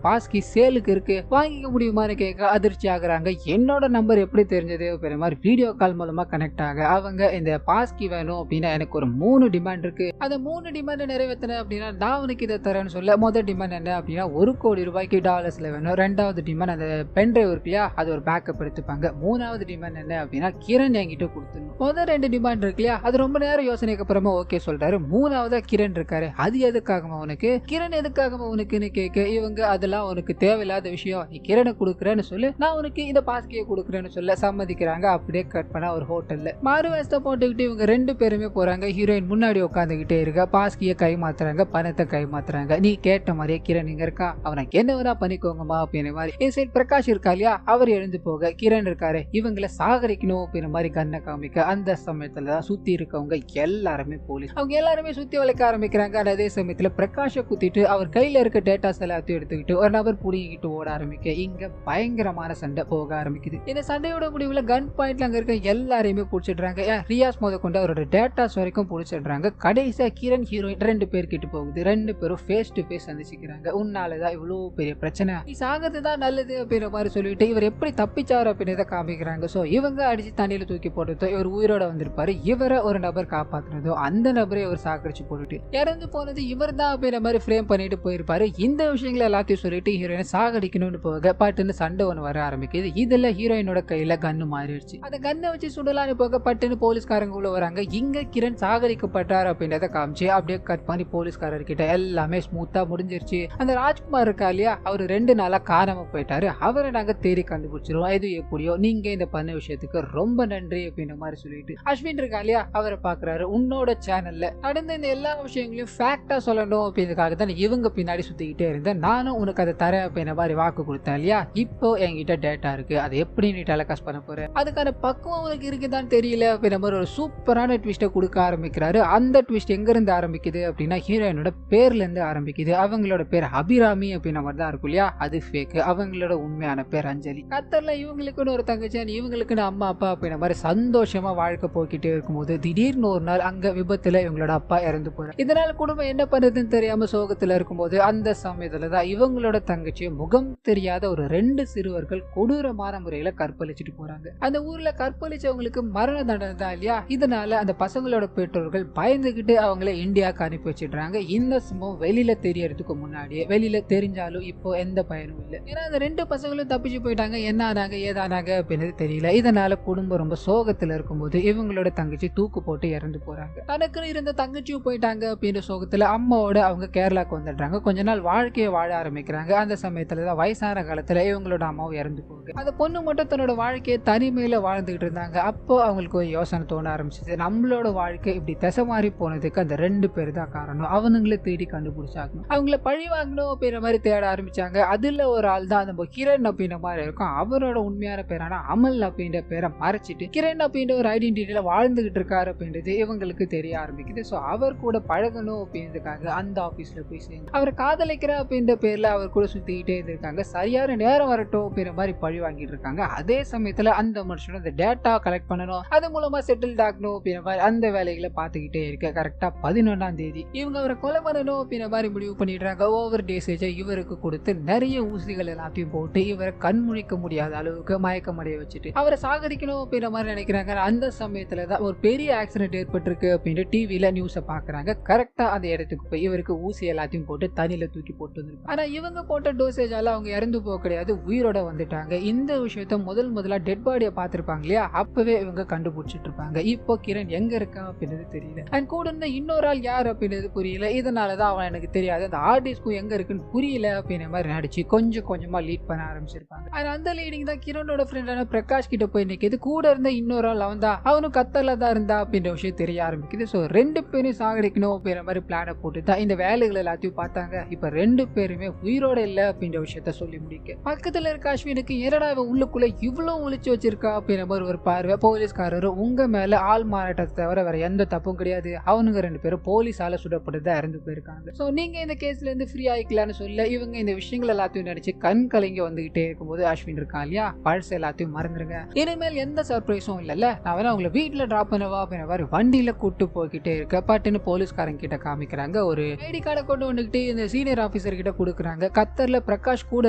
பாஸ்கி சேலுக்கு இருக்கு, வாங்கிக்க முடியுமான்னு கேட்க அதிர்ச்சி ஆகுறாங்க. என்னோட நம்பர் எப்படி தெரிஞ்சது அப்படின்ற மாதிரி வீடியோ கால் மூலமா கனெக்ட் ஆக அவங்க இந்த பாஸ்கி வேணும் அப்படின்னா எனக்கு ஒரு 3 டிமாண்ட் இருக்கு, அந்த 3 டிமாண்ட் நிறைவேற்றின அப்படின்னா நான் உனக்கு இதை தரேன்னு சொல்ல. முதல் டிமாண்ட் என்ன அப்படின்னா $1 கோடி டாலர்ஸ்ல வேணும். ரெண்டாவது டிமாண்ட் அந்த பென் டிரைவ் இருக்கு இல்லையா, அது ஒரு பேக்கப் எடுத்துப்பாங்க. மூணாவது டிமாண்ட் என்ன அப்படின்னா கிரண் என்கிட்ட கொடுத்துடணும். முதல் 2 டிமாண்ட் இருக்கு இல்லையா, அது ரொம்ப நேரம் யோசனைக்கு அப்புறமா ஓகே சொல்றாரு. மூணாவதா கிரண் இருக்காரு, அது எதுக்காகமா உனக்கு, கிரண் எதுக்காகமா உனக்குன்னு கேட்க இவங்க அதெல்லாம் உனக்கு தேவையில்லாத விஷயம், நீ கிரணை கொடுக்குறேன்னு சொல்லு, நான் உனக்கு இந்த பாஸ்கியை கொடுக்குறேன்னு சொல்ல சம்மதிக்கிறாங்க. அப்படியே கட் பண்ணா ஒரு ஹோட்டல்ல மாறு வேஸ்தை போட்டுக்கிட்டு இவங்க 2 பேருமே போறாங்க. ஹீரோயின் முன்னாடி உட்காந்துக்கிட்டே இருக்க, பாஸ்கியை கை மாத்துறாங்க, பணத்தை கை மாத்துறாங்க. நீ கேட்ட மாதிரியே கிரண் இங்க இருக்கா, அவனை என்ன வேணா பண்ணிக்கோங்கம்மா அப்படின்ற மாதிரி. இந்த சைடு பிரகாஷ் இருக்கா இல்லையா, அவர் எழுந்து போக கிரண் இருக்காரு, இவங்களை சாகரிக்கணும் அப்படின்ற மாதிரி கண்ணை காமிக்க அந்த சமயத்துலதான் சுத்தி இருக்கவங்க எல்லாருமே போலீஸ், அவங்க எல்லாருமே சுத்தி வளைக்க ஆரம்பிக்கிறாங்க. அதே சமயத்துல பிரகாஷை குத்திட்டு அவர் கையில இருக்க டேட்டாஸ் எல்லாத்தையும் எடுத்துக்கிட்டு ஒரு நபர் புடிங்கிட்டு ஓட ஆரம்பிக்க இங்க பயங்கரமான சண்டை போக ஆரம்பிக்குது. இந்த சண்டையோட முடிவுல கன் பாயிண்ட்ல அங்க இருக்க எல்லாரையுமே பிடிச்சிடுறாங்க. ரியாஸ் முத கொண்டு அவரோட டேட்டாஸ் வரைக்கும் பிடிச்சிடுறாங்க. கடைசியா கிரண் ஹீரோயின் 2 பேர் கிட்ட போகுது. 2 பேரும் ஃபேஸ் டு ஃபேஸ் சந்திச்சுக்கிறாங்க. உன்னாலதான் இவ்வளவு பெரிய பிரச்சனை, நீ சாகிறது தான் நல்லது அப்படின்ற மாதிரி சொல்லிட்டு இவர் எப்படி தப்பிச்சாரு அப்படின்றத காமிக்கிறாங்க. சோ இவங்க அடிச்சு தண்ணியில தூக்கி போட்டதோ, இவர் உயிரோட வந்திருப்பாரு, இவரை ஒரு நபர் காப்பாத்துனதோ அந்த நபரை அவர் சாக்கடிச்சு போட்டுட்டு இறந்து போனது இவர் தான் அப்படின்ற மாதிரி ஃப்ரேம் பண்ணிட்டு போயிருப்பாரு. இந்த விஷயங்களை எல்லாத்தையும் சொல்லிட்டு ஹீரோயினை சாகடிக்கணும்னு போக பட்டுன்னு சண்டை ஒன்று வர ஆரம்பிக்குது. இதுல ஹீரோயினோட கையில கன்னு மாறிடுச்சு. அந்த கன்னை வச்சு சுடலான்னு போக பட்டுன்னு போலீஸ்காரங்க உள்ள வராங்க. இங்க கிரண் சாகடிக்கப்பட்டார் அப்படின்றத காமிச்சு அப்படியே கட் பண்ணி போலீஸ்காரர்கிட்ட எல்லாமே ஸ்மூத்தா முடிஞ்சிருச்சு. அந்த ராஜ்குமார் இருக்கா இல்லையா, அவரு 2 நாளா காணாம போயிட்டாரு, அவரை நாங்க தேடி கண்டுபிடிச்சிருவோம், இது எப்படியோ நீங்க இந்த பண்ண விஷயத்துக்கு ரொம்ப நன்றி அப்படின்ற மாதிரி சொல்லிட்டு அஸ்வின் இருக்கா இல்லையா, அவரை பாக்குறாரு. உன்னோட சேனல்ல நடந்த இந்த எல்லா விஷயங்களையும் ஃபேக்டா சொல்லணும் அப்படின்றதுக்காக தான் இவங்க பின்னாடி சுத்திக்கிட்டே இருந்தேன், நானும் உனக்கு அதை தரேன் அப்படின்ற மாதிரி வாக்கு கொடுத்தேன் இல்லையா, இப்போ என்கிட்ட டேட்டா இருக்கு, அதை எப்படி நீ டெலகாஸ்ட் பண்ண போற, அதுக்கான பக்குவம் உனக்கு இருக்குதான்னு தெரியல அப்படின்ற மாதிரி ஒரு சூப்பரான ட்விஸ்ட்டை கொடுக்க ஆரம்பிக்கிறாரு. அந்த ட்விஸ்ட் எங்க இருந்து ஆரம்பிக்குது அப்படின்னா ஹீரோயினோட பேர்ல இருந்து ஆரம்பிக்குது. அவங்களோட பேர் அபிராமி அப்படின்ற மாதிரி தான் இருக்கும் இல்லையா, அது ஃபேக். அவங்களோட உண்மையான பேர் அஞ்சலி. கத்தர்ல இவங்களுக்குன்னு ஒரு தங்கச்சி, இவங்களுக்குன்னு அம்மா அப்பா அப்படின்ற மாதிரி சந்தோஷமா வாழ்க்கை போய்கிட்டே இருக்கும்போது திடீர்னு ஒரு நாள் அங்க விபத்துல இவங்களோட அப்பா இறந்து போறாரு. இதனால குடும்பம் என்ன பண்றதுன்னு தெரியாம சோகத்துல இருக்கும்போது அந்த சமயத்துலதான் இவங்களோட தங்கச்சியை முகம் தெரியாத ஒரு 2 சிறுவர்கள் கொடூரமான முறையில கற்பழிச்சிட்டு போறாங்க. அந்த ஊர்ல கற்பழிச்சவங்களுக்கு மரண தண்டனை தான் இல்லையா, இதனால அந்த பசங்களோட பெற்றோர்கள் பயந்துகிட்டு அவங்கள இந்தியாவுக்கு அனுப்பி வச்சிடுறாங்க. இந்த சம்பவம் வெளியில தெரியறதுக்கு முன்னாடியே, வெளியில தெரிஞ்சாலும் இப்போ எந்த பயனும் இல்லை. ஏன்னா அந்த 2 பசங்களும் தப்பிச்சு போயிட்டாங்க, என்ன ஆனாங்க ஏதானாங்க அப்படின்னு தெரியல. இதனால குடும்பம் ரொம்ப சோகத்துல இருக்கும்போது இவங்களோட தங்கச்சி தூக்கு போட்டு இறந்து போறாங்க. தனக்குன்னு இருந்த தங்கச்சியும் போயிட்டாங்க அப்படின்ற சோகத்துல அம்மாவோட அவங்க கேரளாக்கு வந்துடுறாங்க. கொஞ்ச நாள் வாழ்க்கையை வாழ ஆரம்பிக்கிறாங்க. அந்த சமயத்துலதான் வயசான காலத்துல இவங்களோட அம்மாவும் இறந்து போகுது. அந்த பொண்ணு மட்டும் தன்னோட வாழ்க்கையை தனிமையில வாழ்ந்துகிட்டு இருந்தாங்க. அப்போ அவங்களுக்கு ஒரு யோசனை தோண ஆரம்பிச்சது, நம்மளோட வாழ்க்கை இப்படி திசை மாறி போனதுக்கு அந்த 2 பேர் தான் காரணம், அவனுங்களை தேடி கண்டுபிடிச்சாகணும், அவங்கள பழி வாங்கணும் அப்படின்ற மாதிரி தேட ஆரம்பிச்சாங்க. அதுல ஒரு ஆள் தான் நம்ம கிரண் அப்படின்ற மாதிரி இருக்கும். அவரோட உண்மையான பேரான அமல் அப்படின்ற பேரை மறைச்சிட்டு கிரண் அப்படின்ற ஒரு ஐடென்டிட்டியில வாழ்ந்துகிட்டு இருக்காரு அப்படின்றது இவங்களுக்கு தெரிய ஆரம்பிக்குது. ஸோ அவர் கூட பழகணும் அப்படின்றதுக்காக அந்த ஆஃபீஸில் போய் சேர்ந்து அவரை காதலிக்கிற அப்படின்ற பேரில் அவர் கூட சுற்றிக்கிட்டே இருந்திருக்காங்க. சரியான நேரம் வரட்டும் அப்படின்ற மாதிரி பழி வாங்கிட்டு இருக்காங்க. அதே சமயத்தில் அந்த மனுஷனும் அந்த டேட்டா கலெக்ட் பண்ணணும், அது மூலமாக செட்டில் ஆகணும் அப்படின்ற மாதிரி அந்த வேலைகளை பார்த்துக்கிட்டே இருக்க கரெக்டாக 11ஆம் தேதி இவங்க அவரை கொலை பண்ணணும் அப்படின்ற மாதிரி முடிவு பண்ணிடுறாங்க. ஓவர் டேசேஜை இவருக்கு கொடுத்து நிறைய ஊசிகள் எல்லாத்தையும் போட்டு இவரை கண்முழிக்க முடியாத அளவுக்கு மயக்கமடைய வச்சுட்டு அவரை சாகடிக்கணும் அப்படின்ற மாதிரி நினைக்கிறாங்க. அந்த சமயத்துல தான் ஒரு பெரிய ஆக்சிடென்ட் ஏற்பட்டிருக்கு அப்படின்னு டிவியில நியூஸை பாக்குறாங்க. கரெக்டா அந்த இடத்துக்கு போய் இவருக்கு ஊசி எல்லாத்தையும் போட்டு தண்ணியில தூக்கி போட்டு வந்துருக்கு. ஆனா இவங்க போட்ட டோசேஜால அவங்க இறந்து போக கிடையாது, உயிரோட வந்துட்டாங்க. இந்த விஷயத்த முதலா டெட் பாடியை பார்த்திருப்பாங்க இல்லையா, அப்பவே இவங்க கண்டுபிடிச்சிட்டு இருப்பாங்க. இப்போ கிரண் எங்க இருக்கா அப்படின்றது தெரியல, அண்ட் கூட இருந்த இன்னொரு ஆள் யார் அப்படின்றது புரியல. இதனாலதான் அவன் எனக்கு தெரியாது, அந்த ஆர்டிஸ்க்கும் எங்க இருக்குன்னு புரியல அப்படின்ற மாதிரி நடிச்சு கொஞ்சம் கொஞ்சமா லீட் பண்ண ஆரம்பிச்சிருப்பாங்க. அந்த லீடிங் தான் கிரணோட ஃப்ரெண்டான பிரகாஷ் கிட்ட போய் நிற்கிது. கூட இருந்த இன்னொரு ஆள் அவன் தான், அவனும் கத்தல தான் இருந்தா அப்படின்ற விஷயம் தெரிய ஆரம்பிக்குது. ஸோ 2 பேரும் சாகடிக்கணும் அப்படின்ற மாதிரி பிளானை போட்டு தான் இந்த வேலைகள் எல்லாத்தையும் பார்த்தாங்க. இப்போ 2 பேருமே உயிரோட இல்லை அப்படின்ற விஷயத்த சொல்லி முடிக்க பக்கத்துல இருக்க அஸ்வினுக்கு என்னடா இவன் உள்ளுக்குள்ள இவ்வளவு ஒளிச்சு வச்சிருக்கா அப்படின்ற மாதிரி ஒரு பார்வை. போலீஸ்காரர் உங்க மேல ஆள் மாறாட்டத்தை தவிர வேற எந்த தப்பும் கிடையாது, அவனுங்க 2 பேரும் போலீஸால சுடப்பட்டுதான் இறந்து போயிருக்காங்க. ஸோ நீங்க இந்த கேஸ்ல இருந்து ஃப்ரீ ஆயிக்கலாம்னு சொல்ல இவங்க இந்த விஷயங்கள் எல்லாத்தையும் நினைச்சு கண் கலங்கி வந்துகிட்டே இருக்கும்போது அஸ்வின் இருக்கான் இல்லையா, பழச எல்லாத்தையும் மறந்துருங்க, இனிமேல் எந்த சர்ப்ரைஸும் இல்லைல்ல, நான் வேணா உங்களை வீட்டுல டிராப் பண்ணவா அப்படின்ற மாதிரி வண்டியில கூட்டு போக போய்கிட்டே இருக்க பட்டுன்னு போலீஸ்காரங்க கிட்ட காமிக்கிறாங்க. ஒரு ஐடி கார்டை கொண்டு வந்துட்டு இந்த சீனியர் ஆபீசர் கிட்ட கொடுக்குறாங்க. கத்தர்ல பிரகாஷ் கூட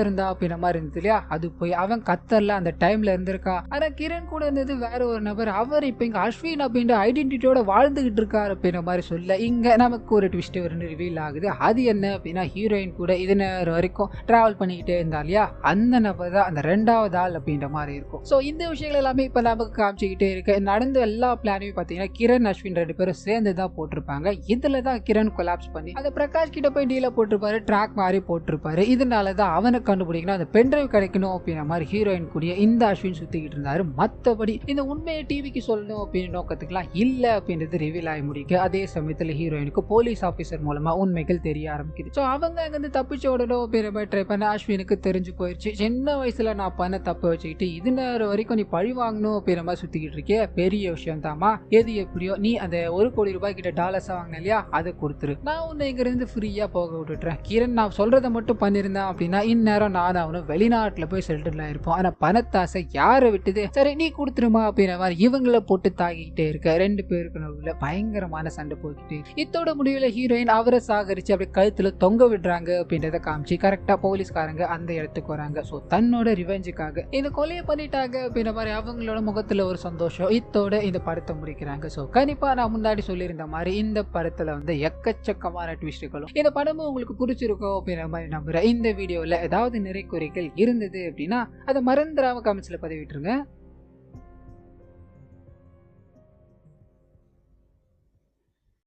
இருந்தா அப்படின்ற மாதிரி இருந்தது இல்லையா, அது போய் அவன் கத்தர்ல அந்த டைம்ல இருந்திருக்கா. ஆனா கிரண் கூட இருந்தது வேற ஒரு நபர். அவர் இப்ப இங்க அஸ்வின் அப்படின்ற ஐடென்டிட்டியோட வாழ்ந்துகிட்டு இருக்காரு அப்படின்ற மாதிரி சொல்ல இங்க நமக்கு ஒரு ட்விஸ்ட் ரிவீல் ஆகுது. அது என்ன அப்படின்னா ஹீரோயின் கூட இது நேரம் வரைக்கும் டிராவல் பண்ணிக்கிட்டே இருந்தா இல்லையா, அந்த நபர் தான் அந்த ரெண்டாவது ஆள் அப்படின்ற மாதிரி இருக்கும். சோ இந்த விஷயங்கள் எல்லாமே இப்ப நமக்கு காமிச்சுக்கிட்டே இருக்கு. நடந்த எல்லா பிளானையும் பாத்தீங்கன்னா கிரண் அஸ்வின் 2 பேரும் சேர்ந்து தான் போட்டிருப்பாங்க. இதுல தான் கிரண் கொலாப்ஸ் பண்ணி அந்த பிரகாஷ் கிட்ட போய் டீல போட்டிருப்பாரு, ட்ராக் மாதிரி போட்டிருப்பாரு. இதனாலதான் அவனை கண்டுபிடிக்கணும், அந்த பென்ட்ரைவ் கிடைக்கணும் அப்படின்ற மாதிரி ஹீரோயின் கூடிய இந்த அஸ்வின் சுத்திக்கிட்டு இருந்தாரு. மத்தபடி இந்த உண்மையை டிவிக்கு சொல்லணும் அப்படின்னு நோக்கத்துக்குலாம் இல்ல அப்படின்றது ரிவீல் ஆகி முடிக்க அதே சமயத்துல ஹீரோயினுக்கு போலீஸ் ஆபீசர் மூலமா உண்மைகள் தெரிய ஆரம்பிக்குது. சோ அவங்க அங்கிருந்து தப்பிச்சு ஓடணும் அப்படின்ற மாதிரி ட்ரை பண்ண அஸ்வினுக்கு தெரிஞ்சு போயிருச்சு. சின்ன வயசுல நான் பண்ண தப்பு வச்சுக்கிட்டு இது நேரம் வரைக்கும் நீ பழி வாங்கணும் அப்படின்ற மாதிரி சுத்திக்கிட்டு இருக்கே, பெரிய விஷயம் தாமா. எது எப்படியோ நீ அந்த $1 கோடி கிட்ட டாலர்ஸா வாங்கின இல்லையா, அதை கொடுத்துரு, நான் உன்னை இங்க இருந்து ஃப்ரீயா போக விட்டுறேன். கிரண் நான் சொல்றதை மட்டும் பண்ணிருந்தேன் அப்படின்னா இந்நேரம் நான் அவனும் வெளிநாட்டுல போய் செட்டில் ஆயிருப்போம். ஆனா பணத்தாசை யாரை விட்டுது, சரி நீ கொடுத்துருமா அப்படின்ற மாதிரி இவங்களை போட்டு தாக்கிட்டே இருக்க 2 பேருக்கு நடுவுல பயங்கரமான சண்டை போய்கிட்டு இத்தோட முடிவுல ஹீரோயின் அவரை சாகரிச்சு அப்படியே கழுத்துல தொங்க விடுறாங்க அப்படின்றத காமிச்சு கரெக்டா போலீஸ்காரங்க அந்த இடத்துக்கு வராங்க. சோ தன்னோட ரிவெஞ்சுக்காக இந்த கொலையை பண்ணிட்டாங்க அப்படின்ற மாதிரி அவங்களோட முகத்துல ஒரு சந்தோஷம். இத்தோட இந்த படத்தை முடிக்கிறாங்க. சோ கண்டிப்பா நான் முன்னாடி சொல்லியிருந்த மாதிரி இந்த படத்துல வந்து எக்கச்சக்கமான ட்விஸ்டுகளும் இந்த படமும் உங்களுக்கு பிடிச்சிருக்கும் அப்படின்ற மாதிரி நம்புறேன். இந்த வீடியோல ஏதாவது நிறை குறைகள் இருந்தது அப்படின்னா அதை மறந்துடாம கமெண்ட்ஸ்ல பதிவிட்டுருங்க.